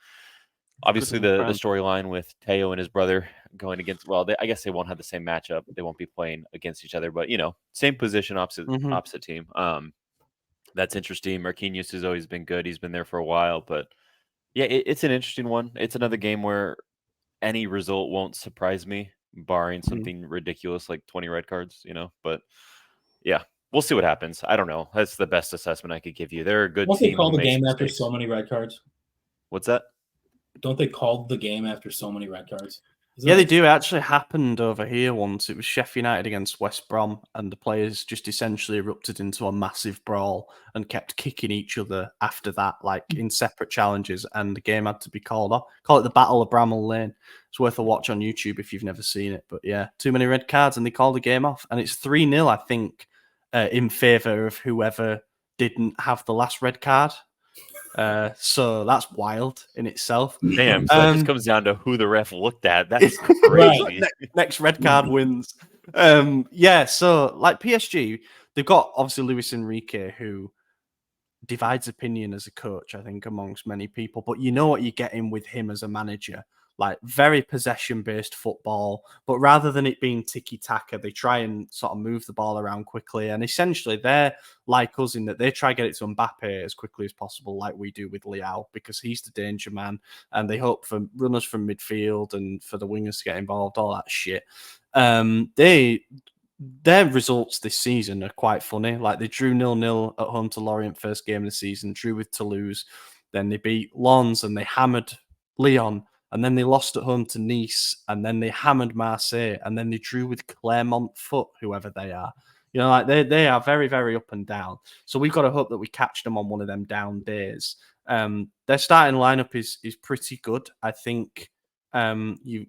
obviously the storyline with Thiaw and his brother going against, well, I guess they won't have the same matchup. They won't be playing against each other, but, you know, same position, opposite team. That's interesting. Marquinhos has always been good. He's been there for a while, but yeah, it's an interesting one. It's another game where any result won't surprise me, barring something ridiculous like 20 red cards, you know, but yeah, we'll see what happens. I don't know. That's the best assessment I could give you. They're a good team. Don't they call the game after so many red cards? What's that? Don't they call the game after so many red cards? Yeah, they do. It actually happened over here once. It was Sheffield United against West Brom, and the players just essentially erupted into a massive brawl and kept kicking each other after that, like in separate challenges, and the game had to be called off. Call it the Battle of Bramall Lane. It's worth a watch on YouTube if you've never seen it. But yeah, too many red cards, and they called the game off. And it's 3-0, I think, in favour of whoever didn't have the last red card. So that's wild in itself. Damn, so that just comes down to who the ref looked at. That's crazy. Next red card wins. Yeah, so like PSG, they've got obviously Luis Enrique, who divides opinion as a coach, I think, amongst many people. But you know what you're getting with him as a manager. like very possession-based football, but rather than it being tiki-taka, they try and sort of move the ball around quickly. And essentially, they're like us in that they try to get it to Mbappe as quickly as possible, like we do with Thiaw, because he's the danger man. And they hope for runners from midfield and for the wingers to get involved, all that shit. Their results this season are quite funny. Like they drew 0-0 at home to Lorient first game of the season, drew with Toulouse, then they beat Lens and they hammered Lyon, and then they lost at home to Nice, and then they hammered Marseille, and then they drew with Clermont Foot, whoever they are. Like they are very, very up and down. So we've got to hope that we catch them on one of them down days. Their starting lineup is pretty good. I think you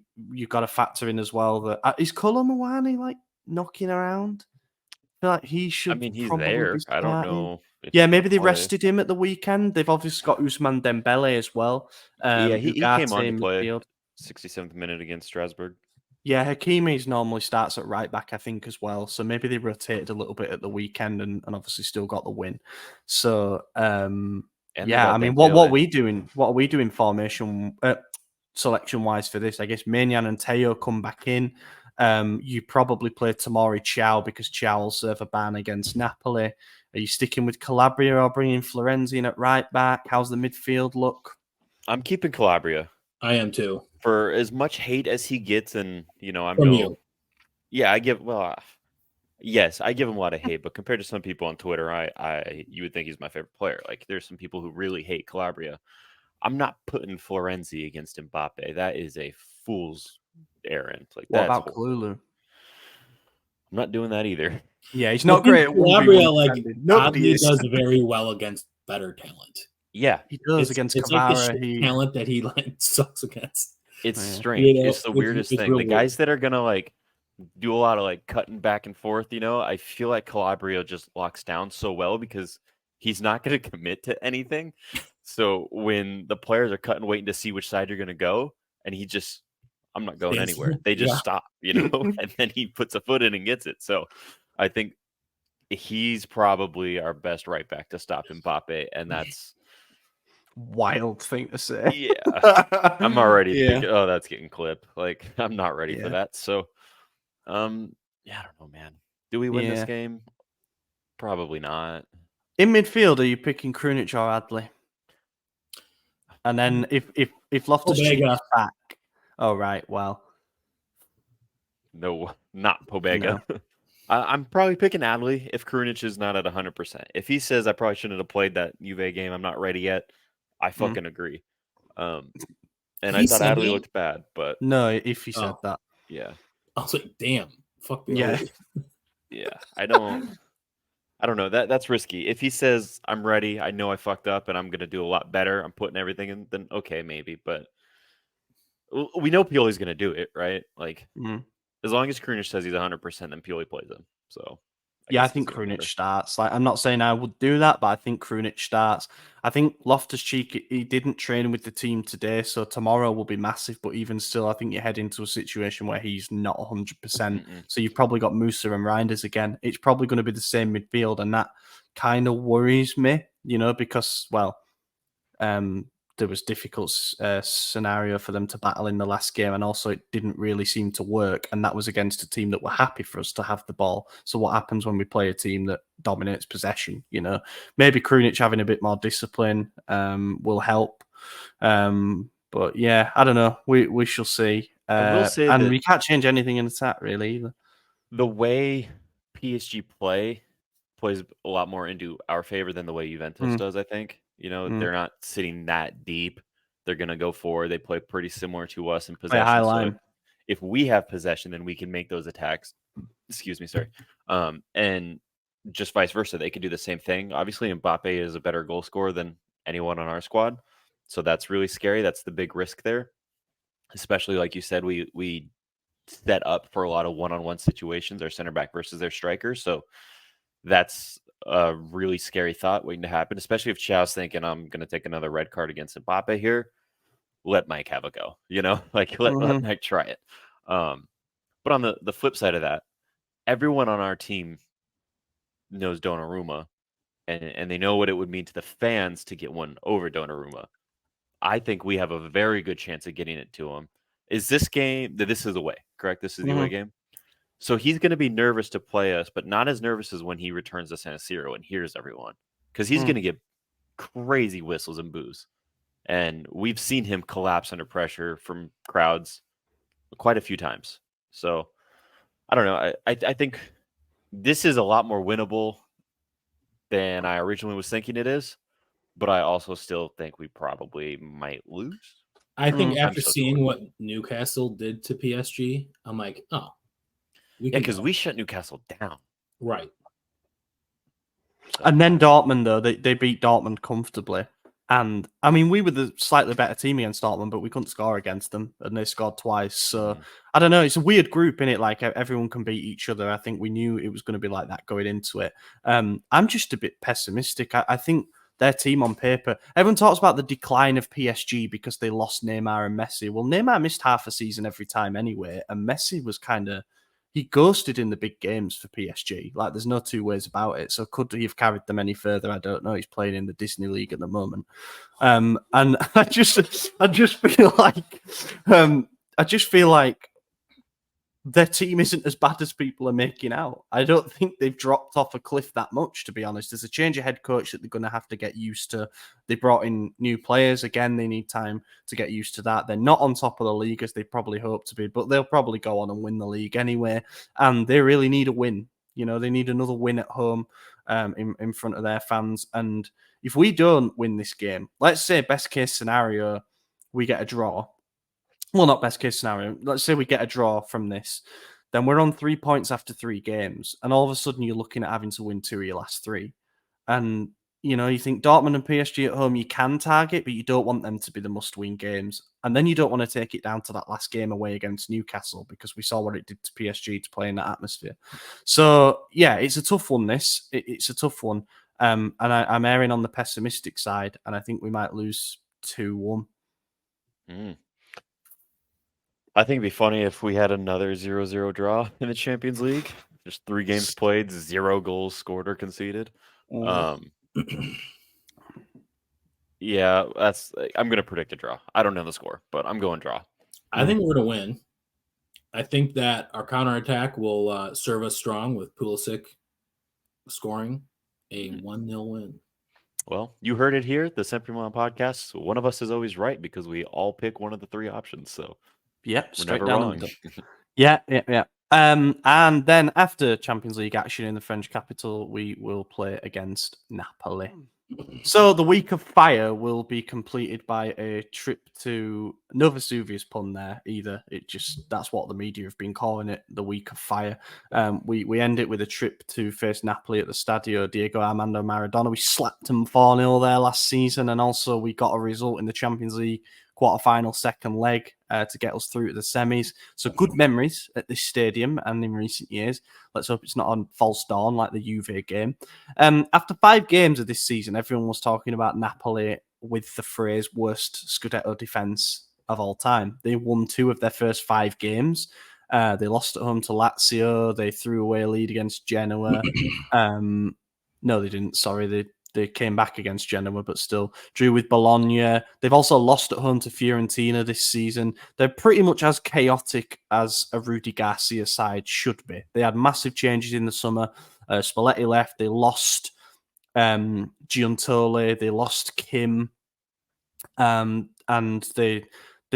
got to factor in as well that is Kolo Muani like knocking around? I feel like he should. I mean, he's probably there. be I don't starting. know. Yeah, maybe they rested him at the weekend. They've obviously got Ousmane Dembele as well. Yeah, he came on to play midfield. 67th minute against Strasbourg. Yeah, Hakimi's normally starts at right back, I think, as well. So maybe they rotated a little bit at the weekend and obviously still got the win. So yeah, I mean, what are we doing? What are we doing formation selection wise for this? I guess Maignan and Thiaw come back in. You probably play Tomori Thiaw because Thiaw will serve a ban against Napoli. Are you sticking with Calabria or bringing Florenzi in at right back? How's the midfield look? I'm keeping Calabria. I am too. For as much hate as he gets, and yes, I give him a lot of hate, but compared to some people on Twitter, you would think he's my favorite player. Like there's some people who really hate Calabria. I'm not putting Florenzi against Mbappe. That is a fool's errand. Like what about Kalulu? I'm not doing that either. Yeah, he's not great. Calabria oddly does very well against better talent. Yeah, he does against Kvara. Like the talent that he sucks against. It's strange. It's the weirdest thing. The guys that are gonna do a lot of cutting back and forth, I feel like Calabria just locks down so well because he's not going to commit to anything. So when the players are cutting, waiting to see which side you're going to go, and I'm not going anywhere. They just stop, and then he puts a foot in and gets it. So I think he's probably our best right back to stop Mbappe, and that's wild thing to say. Yeah, I'm already thinking, oh, that's getting clipped. I'm not ready for that. So, I don't know, man. Do we win this game? Probably not. In midfield, are you picking Krunic or Adley? And then if Loftus-Cheek is back, oh right, well, no, not Pobega. No. I'm probably picking Adley if Krunic is not at 100%. If he says I probably shouldn't have played that Juve game, I'm not ready yet, I fucking agree. And I thought Adley looked bad, but no, if he said that, yeah, I was like, damn, fuck me. Yeah, I don't know. That's risky. If he says I'm ready, I know I fucked up, and I'm gonna do a lot better. I'm putting everything in. Then okay, maybe, but we know Pioli's gonna do it, right? As long as Krunic says he's 100%, then Pioli plays him. So I think Krunic starts. I'm not saying I would do that, but I think Krunic starts. I think Loftus-Cheek, he didn't train with the team today, so tomorrow will be massive. But even still, I think you head into a situation where he's not 100%. So you've probably got Musa and Reinders again. It's probably going to be the same midfield, and that kind of worries me, because, well, there was difficult scenario for them to battle in the last game, and also it didn't really seem to work, and that was against a team that were happy for us to have the ball. So what happens when we play a team that dominates possession? Maybe Krunic having a bit more discipline will help. But yeah, I don't know. We shall see. I will say and we can't change anything in attack really either. The way PSG plays a lot more into our favor than the way Juventus does, I think. They're not sitting that deep. They're going to go forward. They play pretty similar to us in possession. High line. So if we have possession, then we can make those attacks. Excuse me, sorry. And just vice versa. They can do the same thing. Obviously, Mbappe is a better goal scorer than anyone on our squad. So that's really scary. That's the big risk there. Especially, like you said, we set up for a lot of one-on-one situations, our center back versus their striker. So that's a really scary thought waiting to happen, especially if Thiaw's thinking I'm going to take another red card against Mbappe here. Let Mike have a go, let Mike try it. But on the flip side of that, everyone on our team knows Donnarumma, and they know what it would mean to the fans to get one over Donnarumma. I think we have a very good chance of getting it to him. is this game that this is away, correct? This is the away Mhm. game. So he's going to be nervous to play us, but not as nervous as when he returns to San Siro and hears everyone, because he's going to get crazy whistles and boos. And we've seen him collapse under pressure from crowds quite a few times. So I don't know. I think this is a lot more winnable than I originally was thinking it is, but I also still think we probably might lose. I think after so seeing torn. what Newcastle did to PSG, I'm like, oh, Yeah, because we shut Newcastle down. Right. So. And then Dortmund, though, they beat Dortmund comfortably. And, I mean, we were the slightly better team against Dortmund, but we couldn't score against them, and they scored twice. So, I don't know. It's a weird group, innit? Like, everyone can beat each other. I think we knew it was going to be like that going into it. I'm just a bit pessimistic. I think their team on paper, everyone talks about the decline of PSG because they lost Neymar and Messi. Well, Neymar missed half a season every time anyway, and Messi was kind of... He ghosted in the big games for PSG. Like, there's no two ways about it. So could he have carried them any further? I don't know. He's playing in the Disney League at the moment. And I just feel like their team isn't as bad as people are making out. I don't think they've dropped off a cliff that much, to be honest. There's a change of head coach that they're going to have to get used to. They brought in new players. Again, they need time to get used to that. They're not on top of the league as they probably hope to be, but they'll probably go on and win the league anyway. And they really need a win. You know, they need another win at home in front of their fans. And if we don't win this game, let's say best case scenario, we get a draw. Well, not best case scenario. Let's say we get a draw from this. Then we're on 3 points after 3 games. And all of a sudden you're looking at having to win 2 of your last 3. And, you know, you think Dortmund and PSG at home you can target, but you don't want them to be the must-win games. And then you don't want to take it down to that last game away against Newcastle because we saw what it did to PSG to play in that atmosphere. So, yeah, it's a tough one, this. It's a tough one. And I'm erring on the pessimistic side, and I think we might lose 2-1. I think it'd be funny if we had another 0-0 draw in the Champions League. Just 3 games played, 0 goals scored or conceded. Yeah, I'm going to predict a draw. I don't know the score, but I'm going draw. I think we're going to win. I think that our counterattack will serve us strong with Pulisic scoring a 1-0 win. Well, you heard it here, the SempreMilan podcast. One of us is always right because we all pick one of the 3 options. So, yep, we're never wrong. Yeah. And then after Champions League action in the French capital, we will play against Napoli. So the week of fire will be completed by a trip to no Vesuvius pun there either. That's what the media have been calling it, the week of fire. We end it with a trip to face Napoli at the Stadio Diego Armando Maradona. We slapped them 4-0 there last season, and also we got a result in the Champions League quarterfinal second leg to get us through to the semis. So good memories at this stadium and in recent years. Let's hope it's not on false dawn like the Juve game. After 5 games of this season, everyone was talking about Napoli with the phrase worst Scudetto defence of all time. They won 2 of their first 5 games. They lost at home to Lazio. They threw away a lead against Genoa. No, they didn't. Sorry, they came back against Genoa, but still drew with Bologna. They've also lost at home to Fiorentina this season. They're pretty much as chaotic as a Rudi Garcia side should be. They had massive changes in the summer. Spalletti left. They lost Giuntoli. They lost Kim. And they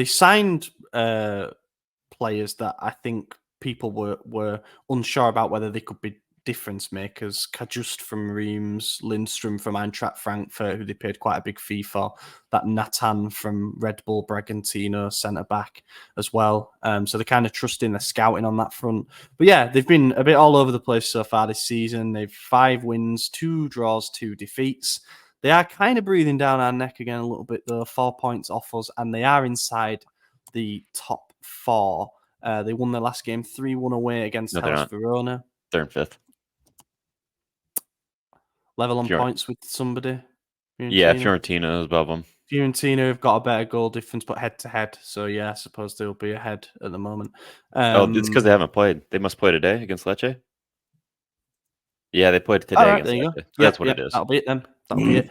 signed players that I think people were unsure about whether they could be difference makers. Kajust from Reims, Lindstrom from Eintracht Frankfurt, who they paid quite a big fee for, that Natan from Red Bull Bragantino, centre-back as well. So they're kind of trusting their scouting on that front. But yeah, they've been a bit all over the place so far this season. They've 5 wins, 2 draws, 2 defeats. They are kind of breathing down our neck again a little bit, though. 4 points off us, and they are inside the top 4. They won their last game 3-1 away against Hellas Verona. They're in 5th. Level on points with somebody. Fiorentina. Yeah, Fiorentina is above them. Fiorentina have got a better goal difference, but head-to-head. So, yeah, I suppose they'll be ahead at the moment. It's because they haven't played. They must play today against Lecce. Yeah, they played today against Lecce. So that's what it is. That'll be it then. That'll be it.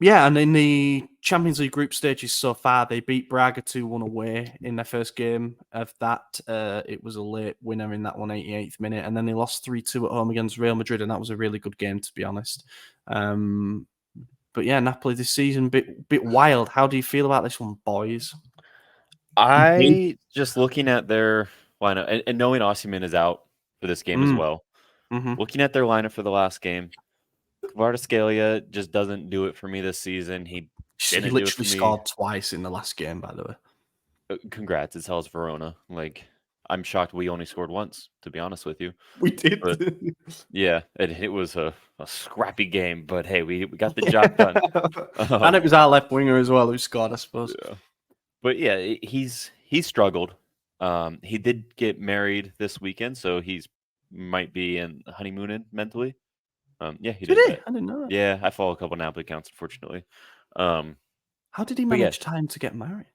Yeah, and in the Champions League group stages so far, they beat Braga 2-1 away in their first game of that. It was a late winner in that 188th minute, and then they lost 3-2 at home against Real Madrid, and that was a really good game, to be honest. But yeah, Napoli this season, bit wild. How do you feel about this one, boys? Just looking at their lineup and knowing Osimhen is out for this game as well. Mm-hmm. Looking at their lineup for the last game, Kvaratskhelia just doesn't do it for me this season. He literally scored twice in the last game, by the way. Congrats, it's Hellas Verona. Like, I'm shocked we only scored once, to be honest with you. We did. But, yeah, it was a scrappy game, but hey, we got the job done. And it was our left winger as well who scored, I suppose. Yeah. But yeah, he's struggled. He did get married this weekend, so he's might be in honeymooning mentally. Yeah, he did. I didn't know that. Yeah, I follow a couple Napoli accounts, unfortunately. How did he manage time to get married?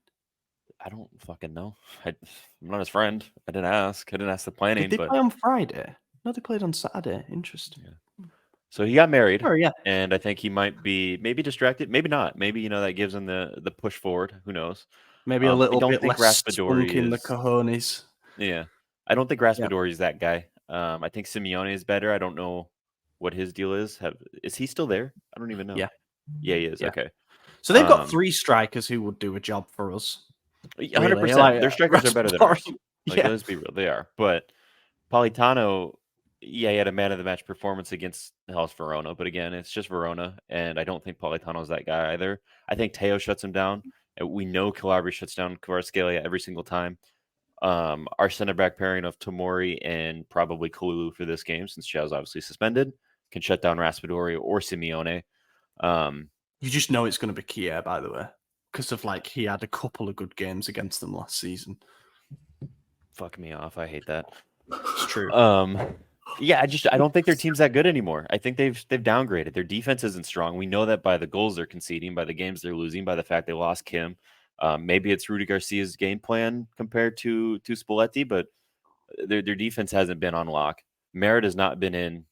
I don't fucking know. I'm not his friend. I didn't ask the planning. Did they play on Friday? No, they played on Saturday. Interesting. Yeah. So he got married. Oh, yeah. And I think he might be maybe distracted, maybe not. Maybe that gives him the push forward. Who knows? Maybe a little bit less spunk in the cojones. Yeah, I don't think Raspadori is that guy. I think Simeone is better. I don't know what his deal is. Is he still there? I don't even know. Yeah, he is. Yeah. Okay. So they've got 3 strikers who would do a job for us. 100%. Their strikers are better than ours. Let's be real, they are. But Politano, he had a man of the match performance against Hellas Verona, but again, it's just Verona, and I don't think Politano's that guy either. I think Thiaw shuts him down. We know Calabria shuts down Kvaratskhelia every single time. Our center back pairing of Tomori and probably Kalulu for this game, since Thiaw's obviously suspended, can shut down Raspadori or Simeone. You just know it's going to be Kia, by the way, because of he had a couple of good games against them last season. Fuck me off. I hate that. It's true. Yeah, I don't think their team's that good anymore. I think they've downgraded. Their defense isn't strong. We know that by the goals they're conceding, by the games they're losing, by the fact they lost Kim. Maybe it's Rudy Garcia's game plan compared to Spalletti, but their defense hasn't been on lock. Merritt has not been in,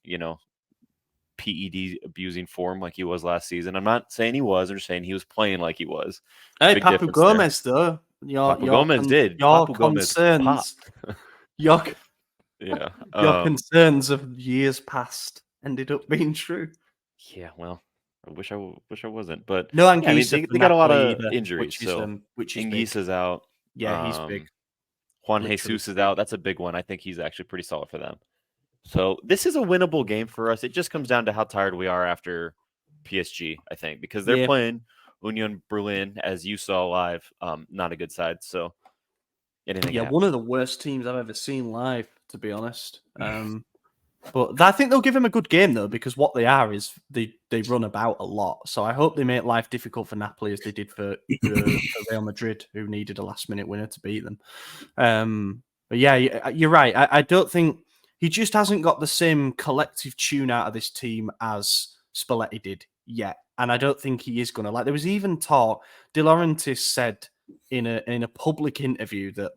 PED abusing form like he was last season. I'm not saying he was. I'm just saying he was playing like he was. Hey, Papu Gomez, though. Gomez did. Your concerns. Your concerns of years past ended up being true. Yeah, well, I wish I wasn't. But no, they got a lot of injuries. Which is Ingis is out. Yeah, he's big. Juan Jesus is out. That's a big one. I think he's actually pretty solid for them. So this is a winnable game for us. It just comes down to how tired we are after PSG, I think, because they're playing Union Berlin, as you saw live. Not a good side. So anything. Yeah, one of the worst teams I've ever seen live, to be honest. But I think they'll give him a good game, though, because what they are is they run about a lot. So I hope they make life difficult for Napoli as they did for Real Madrid, who needed a last-minute winner to beat them. But yeah, you're right. I don't think he just hasn't got the same collective tune out of this team as Spalletti did yet. And I don't think he is going to. There was even talk, De Laurentiis said in a public interview that,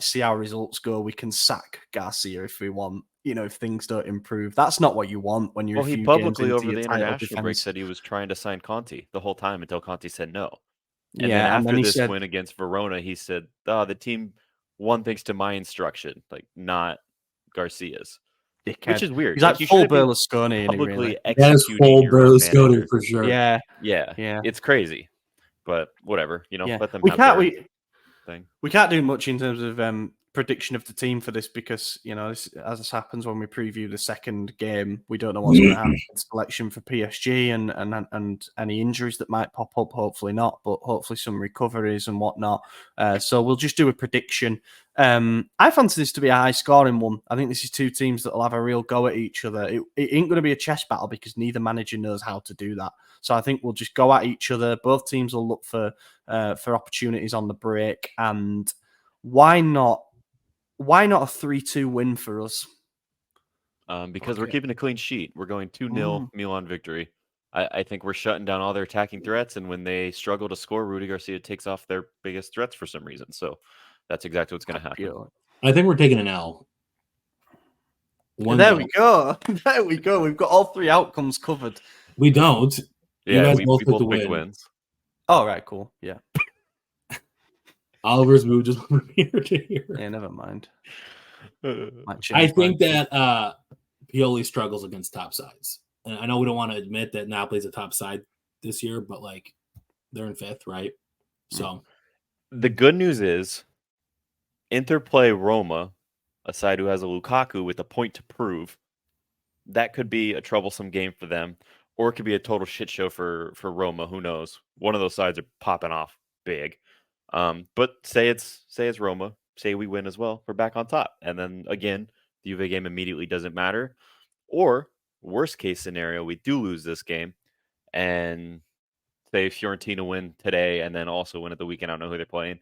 see how results go, we can sack Garcia if we want. If things don't improve, that's not what you want when you're. Well, he publicly over the international break said he was trying to sign Conte the whole time until Conte said no. And then after this win against Verona, he said, the team won thanks to my instruction, not Garcia's. Dickhead. Which is weird. He's like full Berlusconi. Publicly that is full Berlusconi for sure. Yeah. It's crazy, but whatever. Let them. We can't do much in terms of prediction of the team for this because as this happens when we preview the second game, we don't know what's going to happen in selection for PSG and any injuries that might pop up. Hopefully not, but hopefully some recoveries and whatnot. So we'll just do a prediction. I fancy this to be a high scoring one. I think this is two teams that will have a real go at each other. It ain't going to be a chess battle because neither manager knows how to do that. So I think we'll just go at each other. Both teams will look for opportunities on the break, and why not a 3-2 win for us? Because we're keeping a clean sheet. We're going 2-0 Milan victory. I think we're shutting down all their attacking threats, and when they struggle to score, Rudy Garcia takes off their biggest threats for some reason. So that's exactly what's going to happen. I think we're taking an L. There we go. There we go. We've got all 3 outcomes covered. We don't. Yeah, we both picked wins. Oh, right, cool. Yeah. Oliver's move just from here to here. Yeah, never mind. I think that Pioli struggles against top sides. And I know we don't want to admit that Napoli's a top side this year, but like they're in 5th, right? So the good news is Inter play Roma, a side who has a Lukaku with a point to prove. That could be a troublesome game for them, or it could be a total shit show for Roma. Who knows? One of those sides are popping off big. But say it's Roma. Say we win as well. We're back on top, and then again, the Juve game immediately doesn't matter. Or worst case scenario, we do lose this game, and say Fiorentina win today, and then also win at the weekend. I don't know who they're playing.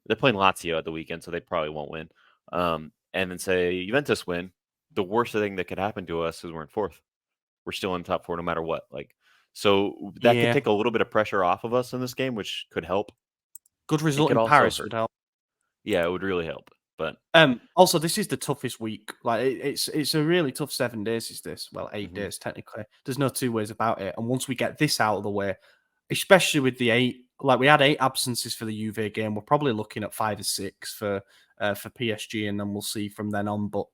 They're playing Lazio at the weekend, so they probably won't win. And then say Juventus win. The worst thing that could happen to us is we're in 4th. We're still in top 4 no matter what. So that could take a little bit of pressure off of us in this game, which could help. Good result in Paris would help. Yeah, it would really help. But also, this is the toughest week. Like it's a really tough 7 days. Is this? Well, 8 days technically. There's no two ways about it. And once we get this out of the way, especially with the 8, like we had 8 absences for the Juve game, we're probably looking at 5 or 6 for PSG, and then we'll see from then on. But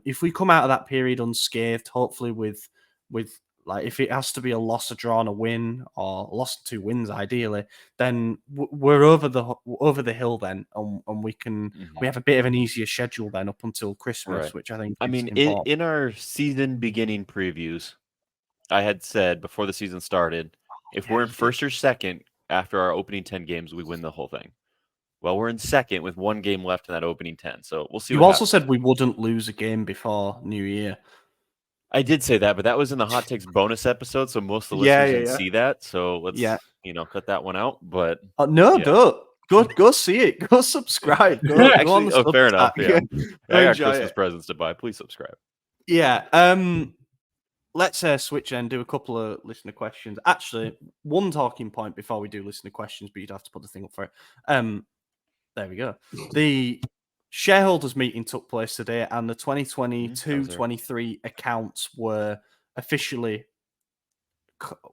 if we come out of that period unscathed, hopefully with like if it has to be a loss, a draw, and a win, or a loss and 2 wins, ideally, then we're over the hill then, and we have a bit of an easier schedule then up until Christmas, which I think. I mean, in our season beginning previews, I had said before the season started, if we're in 1st or 2nd after our opening 10 games, we win the whole thing. Well, we're in 2nd with 1 game left in that opening 10, so we'll see. You also said we wouldn't lose a game before New Year. I did say that, but that was in the Hot Takes bonus episode, so most of the listeners didn't see that. So let's cut that one out. But don't go see it. Go subscribe. Go, Actually, go on the fair enough. Yeah, I got enjoy Christmas presents to buy. Please subscribe. Yeah. Let's switch and do a couple of listener questions. Actually, one talking point before we do listener questions, but you'd have to put the thing up for it. There we go. The shareholders meeting took place today, and the 2022-23 accounts were officially,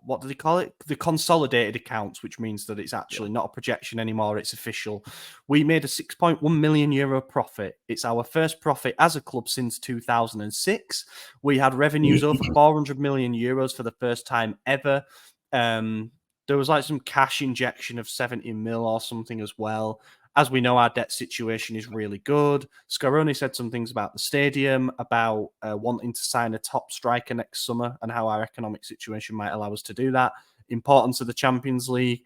what do they call it? The consolidated accounts, which means that it's actually not a projection anymore. It's official. We made a €6.1 million profit. It's our first profit as a club since 2006. We had revenues over €400 million for the first time ever. There was like some cash injection of 70 mil or something as well. As we know, our debt situation is really good. Scaroni said some things about the stadium, about wanting to sign a top striker next summer and how our economic situation might allow us to do that. Importance of the Champions League.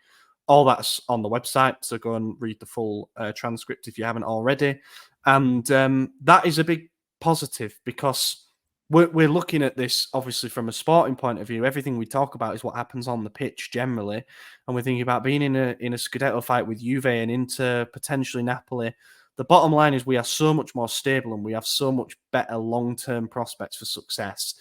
All that's on the website, so go and read the full transcript if you haven't already. And that is a big positive because we're looking at this, obviously, from a sporting point of view. Everything we talk about is what happens on the pitch generally. And we're thinking about being in a Scudetto fight with Juve and Inter, potentially Napoli. The bottom line is we are so much more stable and we have so much better long-term prospects for success.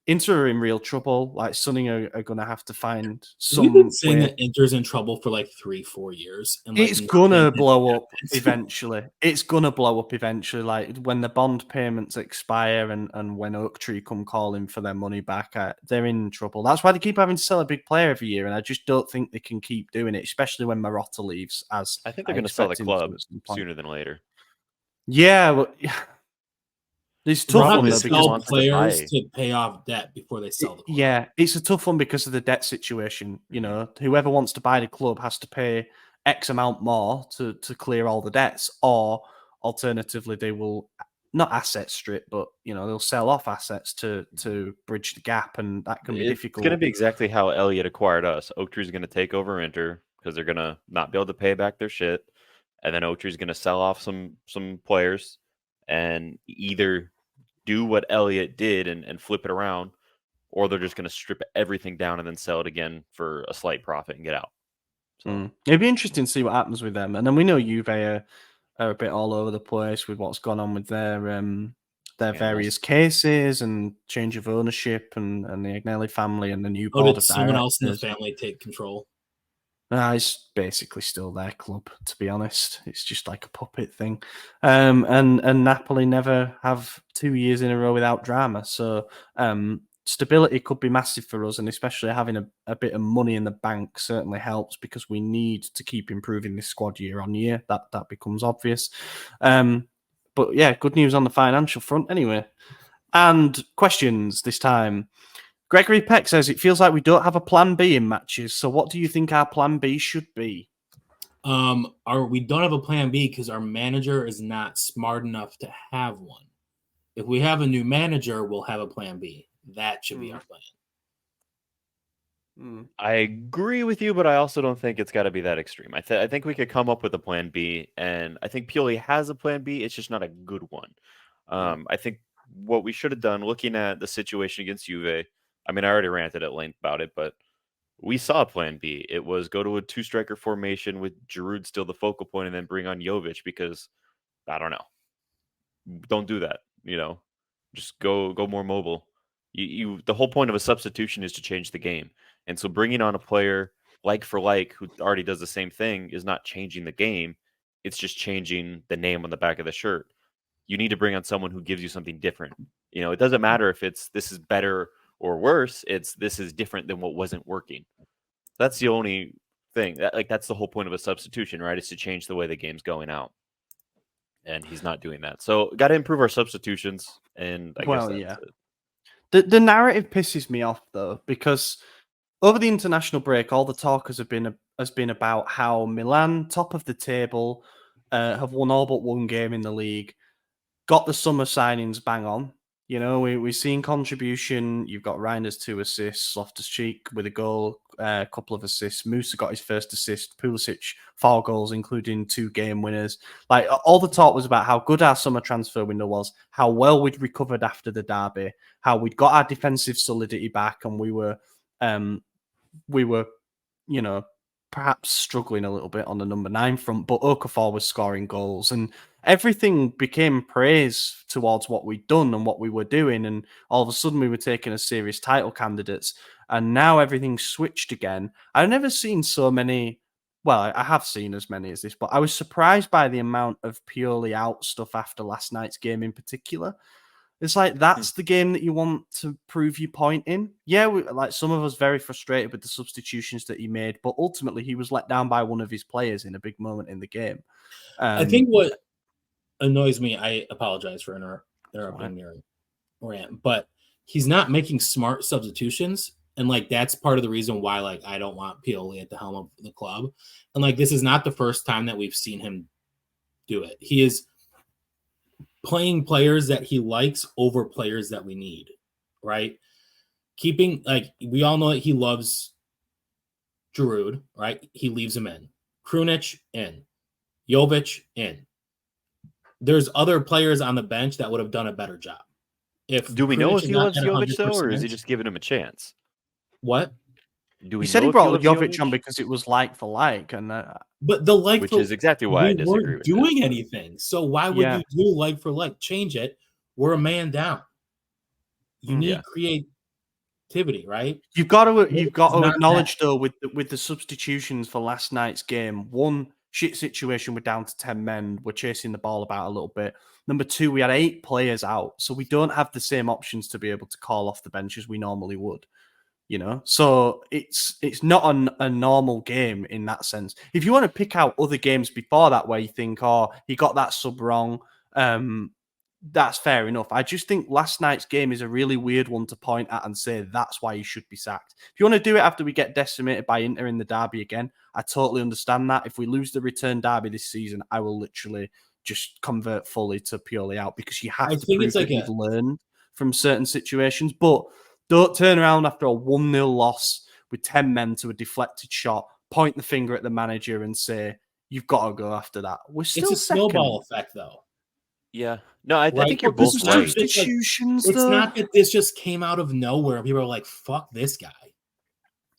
Inter are in real trouble. Like, Sonny are going to have to find some. We've been saying that Inter's in trouble for like 3-4 years. And like, it's going to blow up eventually. It's going to blow up eventually. Like, when the bond payments expire and when Oaktree come calling for their money back, they're in trouble. That's why they keep having to sell a big player every year. And I just don't think they can keep doing it, especially when Marotta leaves. As I think they're going to sell the club sooner than later. Yeah, well, it's a tough one because sell players to pay off debt before they sell the club. Yeah, it's a tough one because of the debt situation. You know, whoever wants to buy the club has to pay X amount more to clear all the debts, or alternatively, they will not asset strip, but they'll sell off assets to bridge the gap, and that can be difficult. It's going to be exactly how Elliott acquired us. Oaktree's going to take over Inter because they're going to not be able to pay back their shit, and then Oaktree's going to sell off some players and either do what Elliott did and flip it around, or they're just going to strip everything down and then sell it again for a slight profit and get out. So it'd be interesting to see what happens with them. And then we know Juve are a bit all over the place with what's gone on with their various cases and change of ownership and the Agnelli family and the new board of directors. Someone else in the family take control? It's basically still their club, to be honest. It's just like a puppet thing. And Napoli never have 2 years in a row without drama. So stability could be massive for us, and especially having a bit of money in the bank certainly helps because we need to keep improving this squad year on year. That becomes obvious. But yeah, good news on the financial front anyway. And questions this time. Gregory Peck says, it feels like we don't have a plan B in matches. So what do you think our plan B should be? We don't have a plan B because our manager is not smart enough to have one. If we have a new manager, we'll have a plan B. That should be our plan. I agree with you, but I also don't think it's got to be that extreme. I think we could come up with a plan B, and I think Pioli has a plan B. It's just not a good one. I think what we should have done, looking at the situation against Juve, I mean, I already ranted at length about it, but we saw plan B. It was go to a 2-striker formation with Giroud still the focal point and then bring on Jovic because, I don't know. Don't do that, Just go more mobile. The whole point of a substitution is to change the game. And so bringing on a player like for like who already does the same thing is not changing the game. It's just changing the name on the back of the shirt. You need to bring on someone who gives you something different. It doesn't matter if this is better or worse. This is different than what wasn't working. That's the only thing. That's the whole point of a substitution, right? Is to change the way the game's going out. And he's not doing that. So got to improve our substitutions. And I guess that's it. The narrative pisses me off though, because over the international break, all the talk has been about how Milan, top of the table, have won all but one game in the league, got the summer signings bang on. We've seen contribution. You've got Reiner's 2 assists, Loftus-Cheek with a goal, a couple of assists. Musa got his first assist. Pulisic 4 goals, including 2 game winners. All the talk was about how good our summer transfer window was, how well we'd recovered after the derby, how we'd got our defensive solidity back, and we were, perhaps struggling a little bit on the number 9 front, but Okafor was scoring goals and everything became praise towards what we'd done and what we were doing. And all of a sudden we were taking as serious title candidates. And now everything's switched again. I've never seen so many. Well, I have seen as many as this, but I was surprised by the amount of Pioli out stuff after last night's game in particular. It's that's the game that you want to prove your point in. Yeah, some of us very frustrated with the substitutions that he made, but ultimately he was let down by one of his players in a big moment in the game. I think what annoys me, I apologize for interrupting your rant, but he's not making smart substitutions. And that's part of the reason why I don't want Pioli at the helm of the club. And this is not the first time that we've seen him do it. He is playing players that he likes over players that we need, right? Keeping, we all know that he loves Giroud, right? He leaves him in. Krunic, in. Jovic, in. There's other players on the bench that would have done a better job. Do we know if he loves Jovic, though, or is he just giving him a chance? What? He said he brought Jovic on because it was like for like, and but the like, which is exactly why I disagree with doing anything. So why would you do like for like? Change it. We're a man down. You need creativity, right? You've got to acknowledge though with the substitutions for last night's game. One, shit situation, we're down to 10 men. We're chasing the ball about a little bit. Number 2, we had 8 players out, so we don't have the same options to be able to call off the bench as we normally would. So it's not a normal game in that sense. If you want to pick out other games before that where you think, oh, he got that sub wrong, that's fair enough. I just think last night's game is a really weird one to point at and say that's why he should be sacked. If you want to do it after we get decimated by Inter in the derby again, I totally understand that. If we lose the return derby this season, I will literally just convert fully to Pioli out because you have to prove that you've learned from certain situations. But don't turn around after a 1-0 loss with 10 men to a deflected shot, point the finger at the manager and say, you've got to go after that. We're still It's a snowball effect, though. Yeah. No, I think you're both right. It's not that this just came out of nowhere. People are like, fuck this guy.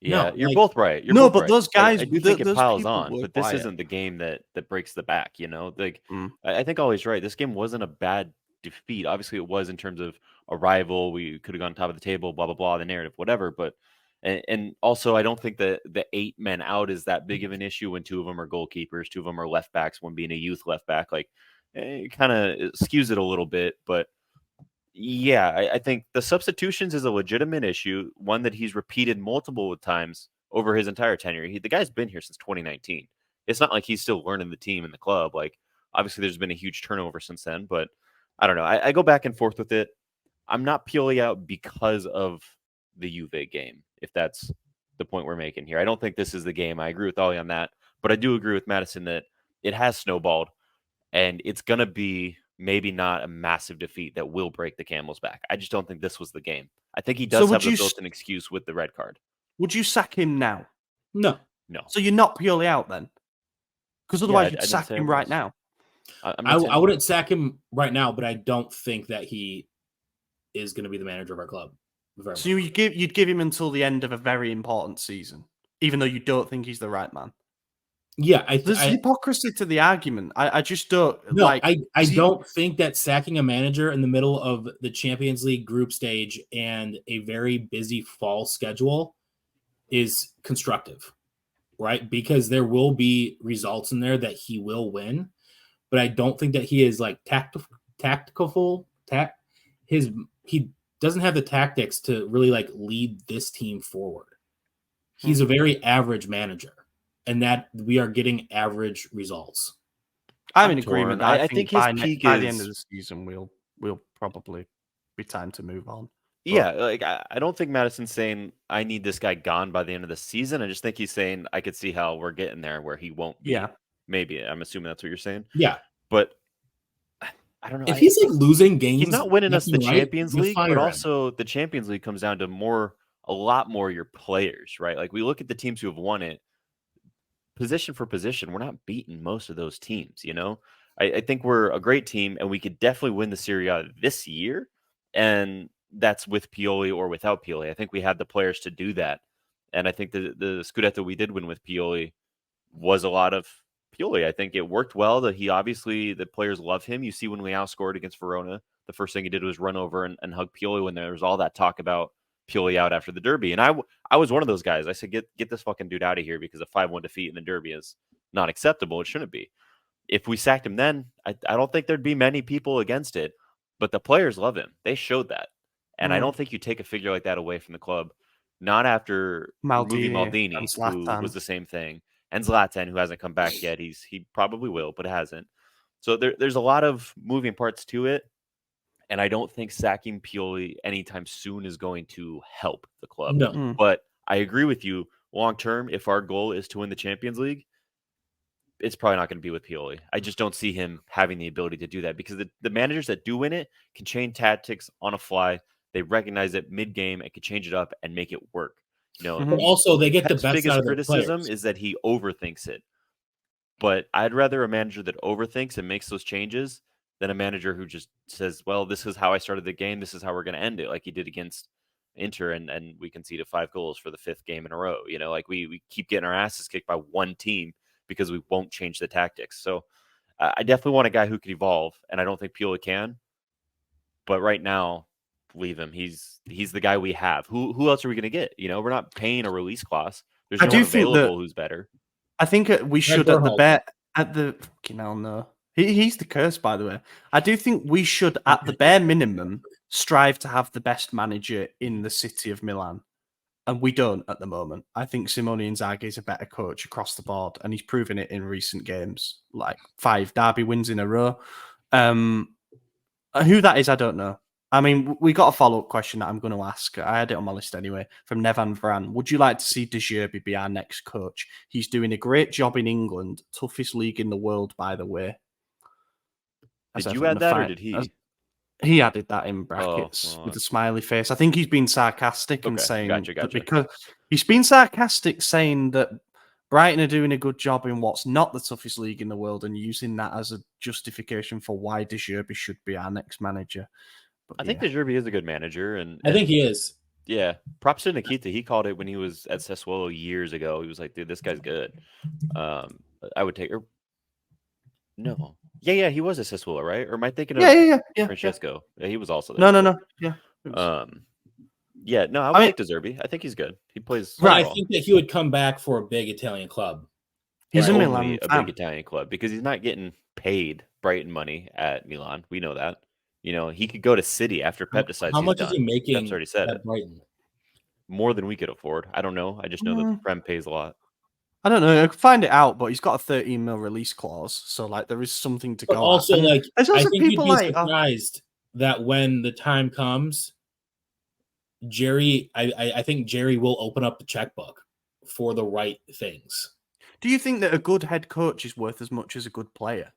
Yeah, you're both right. Those guys, I do think it piles on, but this isn't the game that breaks the back, I think Ollie's right. This game wasn't a bad defeat. Obviously, it was in terms of a rival. We could have gone top of the table, blah, blah, blah, the narrative, whatever. But, and also, I don't think that the 8 men out is that big of an issue when 2 of them are goalkeepers, 2 of them are left backs, one being a youth left back. It kind of skews it a little bit, but Yeah, I think the substitutions is a legitimate issue, one that he's repeated multiple times over his entire tenure. The guy's been here since 2019. It's not like he's still learning the team and the club. Like, obviously, there's been a huge turnover since then, but I don't know. I go back and forth with it. I'm not Pioli out because of the Juve game, if that's the point we're making here. I don't think this is the game. I agree with Ollie on that, but I do agree with Madison that it has snowballed, and it's going to be maybe not a massive defeat that will break the camel's back. I just don't think this was the game. I think he does have a built-in excuse with the red card. Would you sack him now? No. So you're not Pioli out then? Because otherwise you'd sack him right now. I wouldn't sack him right now, but I don't think that he is going to be the manager of our club. So you'd give him until the end of a very important season, even though you don't think he's the right man. Yeah, there's hypocrisy to the argument. I just don't. No, I don't think that sacking a manager in the middle of the Champions League group stage and a very busy fall schedule is constructive, right? Because there will be results in there that he will win, but I don't think that he is like tactical. He doesn't have the tactics to really like lead this team forward. He's a very average manager. And that we are getting average results. I'm in agreement. I think his by peak by the end of the season, we'll probably be time to move on. Yeah, like I don't think Madison's saying I need this guy gone by the end of the season. I just think he's saying I could see how we're getting there where he won't be. Yeah. Maybe. I'm assuming that's what you're saying. Yeah. But I don't know. If he's like losing games, he's not winning us the Champions League, but also the Champions League comes down to a lot more your players, right? Like we look at the teams who have won it. Position for position, we're not beating most of those teams, you know? I think we're a great team, and we could definitely win the Serie A this year, and that's with Pioli or without Pioli. I think we have the players to do that, and I think the Scudetto we did win with Pioli was a lot of Pioli. I think it worked well. That the players love him. You see when we outscored against Verona, the first thing he did was run over and hug Pioli when there was all that talk about Pioli out after the Derby. And I was one of those guys. I said, get this fucking dude out of here because a 5-1 defeat in the Derby is not acceptable. It shouldn't be. If we sacked him then, I don't think there'd be many people against it. But the players love him. They showed that. And I don't think you take a figure like that away from the club. Not after moving Maldini, who was the same thing. And Zlatan, who hasn't come back yet. He probably will, but hasn't. So there's a lot of moving parts to it. And I don't think sacking Pioli anytime soon is going to help the club. No. But I agree with you. Long term, if our goal is to win the Champions League, it's probably not going to be with Pioli. I just don't see him having the ability to do that because the managers that do win it can change tactics on a fly. They recognize it mid-game and can change it up and make it work. You know, but also they get the best biggest out of their criticism players. is that he overthinks it. But I'd rather a manager that overthinks and makes those changes than a manager who just says, well, this is how I started the game. This is how we're going to end it. Like he did against Inter, and we conceded 5 goals for the 5th game in a row. You know, like we keep getting our asses kicked by one team because we won't change the tactics. So I definitely want a guy who could evolve, and I don't think Pioli can. But right now, leave him. He's the guy we have. Who else are we going to get? You know, we're not paying a release clause. There's no one available who's better. I think we should at the fucking hell no. He's the curse, by the way. I do think we should, at the bare minimum, strive to have the best manager in the city of Milan. And we don't at the moment. I think Simone Inzaghi is a better coach across the board, and he's proven it in recent games, like 5 derby wins in a row. Who that is, I don't know. I mean, we got a follow-up question that I'm going to ask. I had it on my list anyway, from Nevan Varan. Would you like to see De Zerbi be our next coach? He's doing a great job in England, toughest league in the world, by the way. Did you add that, or did he? He added that in brackets with a smiley face. I think he's been sarcastic and saying gotcha. Because he's been sarcastic saying that Brighton are doing a good job in what's not the toughest league in the world and using that as a justification for why De Zerbi should be our next manager. But, I think De Zerbi is a good manager, and I think he is. Yeah, props to Nikita. He called it when he was at Sassuolo years ago. He was like, "Dude, this guy's good." I would take her. No. Yeah, he was at Sassuolo, right? Or am I thinking of Francesco? Yeah, he was also there. No. Yeah. I would take De Zerbi. I think he's good. He plays right. I think that he would come back for a big Italian club. He's a Milan big Italian club because he's not getting paid Brighton money at Milan. We know that. he could go to City after Pep decides How he's much done. is he making Pep's already said at it. Brighton? More than we could afford. I don't know. I just know that the Prem pays a lot. I don't know. I could find it out, but he's got a 13 mil release clause, so like there is something to But go also, at. And there's I also think you'd people be like surprised that when the time comes, Jerry, I think Jerry will open up the checkbook for the right things. Do you think that a good head coach is worth as much as a good player?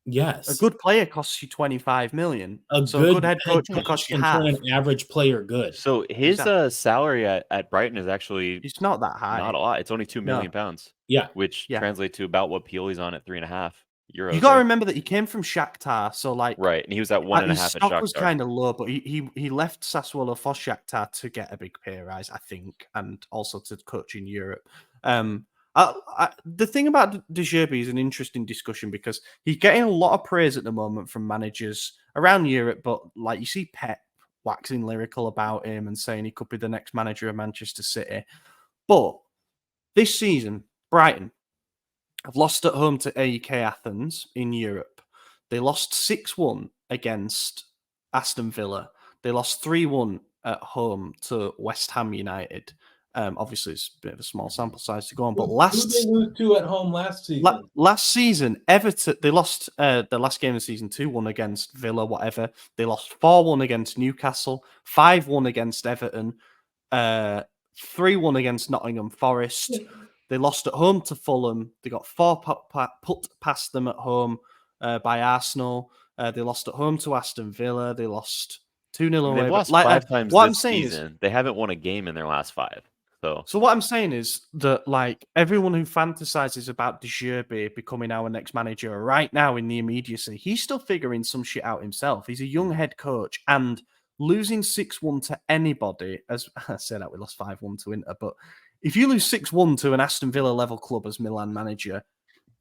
Yes. A good player costs you 25 million. A So a good head coach can can cost you turn half. an average player good. So his salary at Brighton is actually It's not that high. not a lot. It's only £2 million. Yeah. Which translates to about what Pioli's on at 3.5 euros. You got to remember that he came from Shakhtar, so like right, and he was at 1.5 his at stock Shakhtar. was kind of low, but he left Sassuolo for Shakhtar to get a big pay rise, I think, and also to coach in Europe. The thing about De Zerbi is an interesting discussion because he's getting a lot of praise at the moment from managers around Europe, but like you see Pep waxing lyrical about him and saying he could be the next manager of Manchester City. But this season, Brighton have lost at home to AEK Athens in Europe. They lost 6-1 against Aston Villa. They lost 3-1 at home to West Ham United. Obviously, it's a bit of a small sample size to go on, but who did they lose to at home last season? Last season, Everton, they lost the last game of the season 2-1 against Villa, whatever. They lost 4-1 against Newcastle, 5-1 against Everton, 3-1 against Nottingham Forest. They lost at home to Fulham. They got 4 put past them at home by Arsenal. They lost at home to Aston Villa. They lost 2-0 away. They've lost 5 times this season. They haven't won a game in their last 5. So what I'm saying is that like everyone who fantasizes about De Zerbi becoming our next manager right now in the immediacy, he's still figuring some shit out himself. He's a young head coach, and losing 6-1 to anybody, as I said that we lost 5-1 to Inter, but if you lose 6-1 to an Aston Villa level club as Milan manager,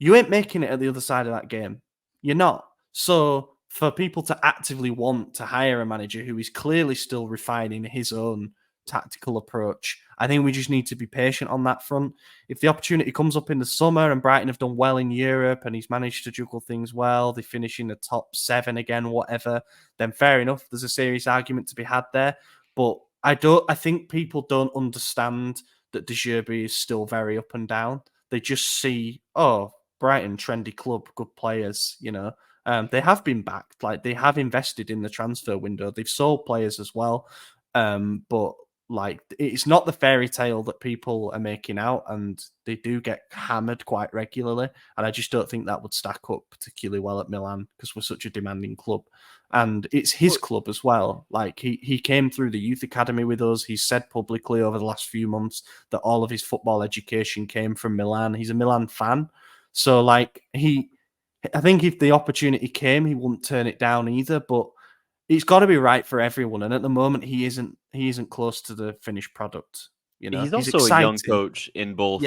you ain't making it at the other side of that game. You're not. So for people to actively want to hire a manager who is clearly still refining his own tactical approach, I think we just need to be patient on that front. If the opportunity comes up in the summer and Brighton have done well in Europe and he's managed to juggle things well, they finish in the top 7 again, whatever, then fair enough. There's a serious argument to be had there. But I think people don't understand that De Zerbi is still very up and down. They just see, oh, Brighton, trendy club, good players, they have been backed. Like they have invested in the transfer window. They've sold players as well. But like it's not the fairy tale that people are making out, and they do get hammered quite regularly. And I just don't think that would stack up particularly well at Milan because we're such a demanding club. And it's his club as well. Like he came through the youth academy with us. He's said publicly over the last few months that all of his football education came from Milan. He's a Milan fan. So like I think if the opportunity came, he wouldn't turn it down either. But it's got to be right for everyone, and at the moment, he isn't close to the finished product. He's also a young coach in both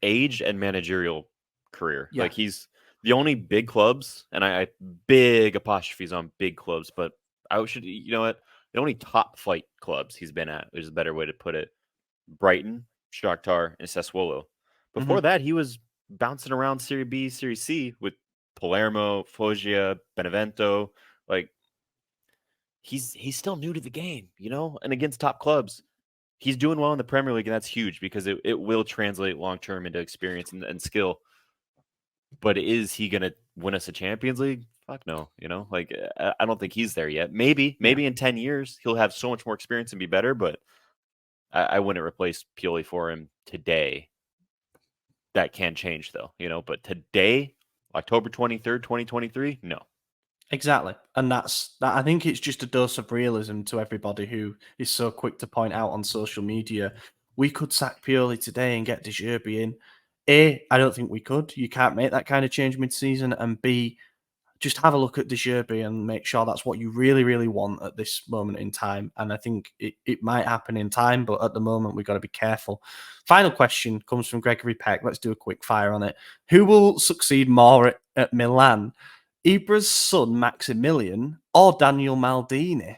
age and managerial career. Yeah. Like he's the only big clubs, and I big apostrophes on big clubs, but I should the only top flight clubs he's been at is a better way to put it. Brighton, Shakhtar, and Sassuolo. Before that, he was bouncing around Serie B, Serie C with Palermo, Foggia, Benevento, like. He's still new to the game, and against top clubs. He's doing well in the Premier League, and that's huge because it will translate long-term into experience and skill. But is he going to win us a Champions League? Fuck no, I don't think he's there yet. Maybe in 10 years, he'll have so much more experience and be better, but I wouldn't replace Pioli for him today. That can change, though, but today, October 23rd, 2023, no. Exactly. And I think it's just a dose of realism to everybody who is so quick to point out on social media, we could sack Pioli today and get De Zerbi in. A, I don't think we could. You can't make that kind of change mid-season. And B, just have a look at De Zerbi and make sure that's what you really, really want at this moment in time. And I think it might happen in time, but at the moment, we've got to be careful. Final question comes from Gregory Peck. Let's do a quick fire on it. Who will succeed more at Milan? Ibra's son, Maximilian, or Daniel Maldini?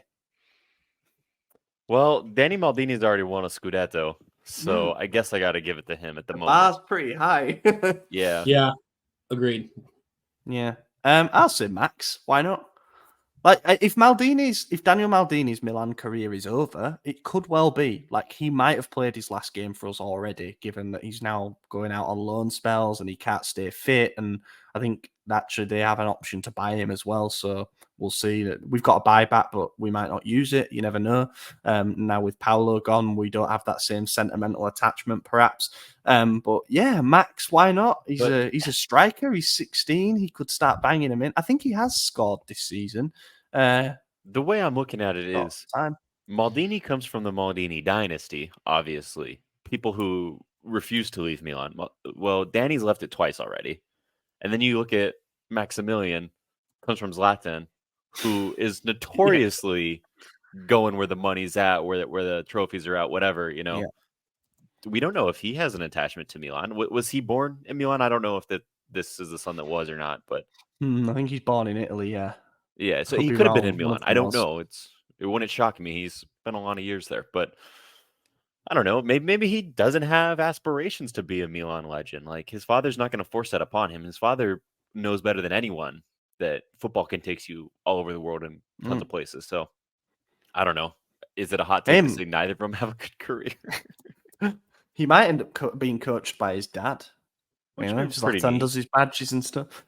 Well, Danny Maldini's already won a Scudetto, so I guess I got to give it to him at the moment. Bar's pretty high. Yeah. Agreed. Yeah. I'll say Max. Why not? Like if Daniel Maldini's Milan career is over, it could well be. Like he might have played his last game for us already, given that he's now going out on loan spells and he can't stay fit. And I think actually they have an option to buy him as well. So we'll see. That we've got a buyback, but we might not use it. You never know. Now with Paolo gone, we don't have that same sentimental attachment, perhaps. But yeah, Max, why not? He's a striker. He's 16. He could start banging him in. I think he has scored this season. The way I'm looking at it is Maldini comes from the Maldini dynasty, obviously. People who refuse to leave Milan. Well, Danny's left it twice already. And then you look at Maximilian, comes from Zlatan, who is notoriously going where the money's at, where the trophies are at, whatever, you know. Yeah. We don't know if he has an attachment to Milan. Was he born in Milan? I don't know if this is the son that was or not, but I think he's born in Italy, yeah. Yeah, so he could have been in Milan. I don't know. It wouldn't shock me. He's been a lot of years there, but I don't know. Maybe he doesn't have aspirations to be a Milan legend. Like his father's not going to force that upon him. His father knows better than anyone that football can take you all over the world in tons of places. So I don't know. Is it a hot take to say neither of them have a good career? He might end up being coached by his dad. Which Zlatan does his badges and stuff.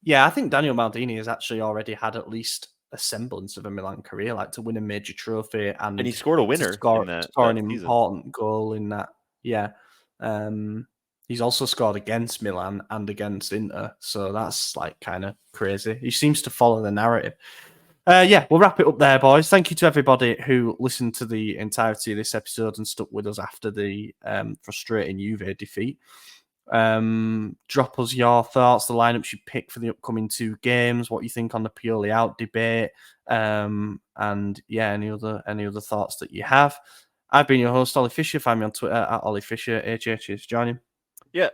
Yeah, I think Daniel Maldini has actually already had at least a semblance of a Milan career, like to win a major trophy and he scored a winner score in an important goal in that. Yeah, he's also scored against Milan and against Inter, so that's like kind of crazy. He seems to follow the narrative. Yeah, we'll wrap it up there, boys. Thank you to everybody who listened to the entirety of this episode and stuck with us after the frustrating Juve defeat. Drop us your thoughts, the lineups you pick for the upcoming 2 games, what you think on the Pioli out debate, and yeah, any other thoughts that you have. I've been your host, Ollie Fisher. Find me on Twitter at Ollie Fisher. HH, join him. Yeah,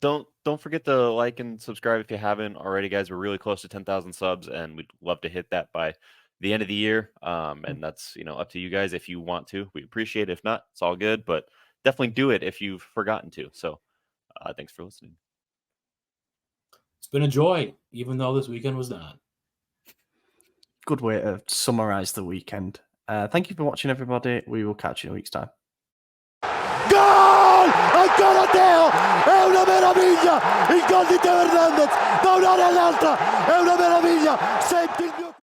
don't forget to like and subscribe if you haven't already, guys. We're really close to 10,000 subs, and we'd love to hit that by the end of the year. And that's up to you guys if you want to. We appreciate it. If not, it's all good, but definitely do it if you've forgotten to. So. Thanks for listening. It's been a joy, even though this weekend was not. Good way to summarize the weekend. Thank you for watching, everybody. We will catch you in a week's time. Gol! Ancora Thiaw! È una meraviglia! Il gol di Thiaw Hernandez da un'area all'altra! È una meraviglia! Senti il mio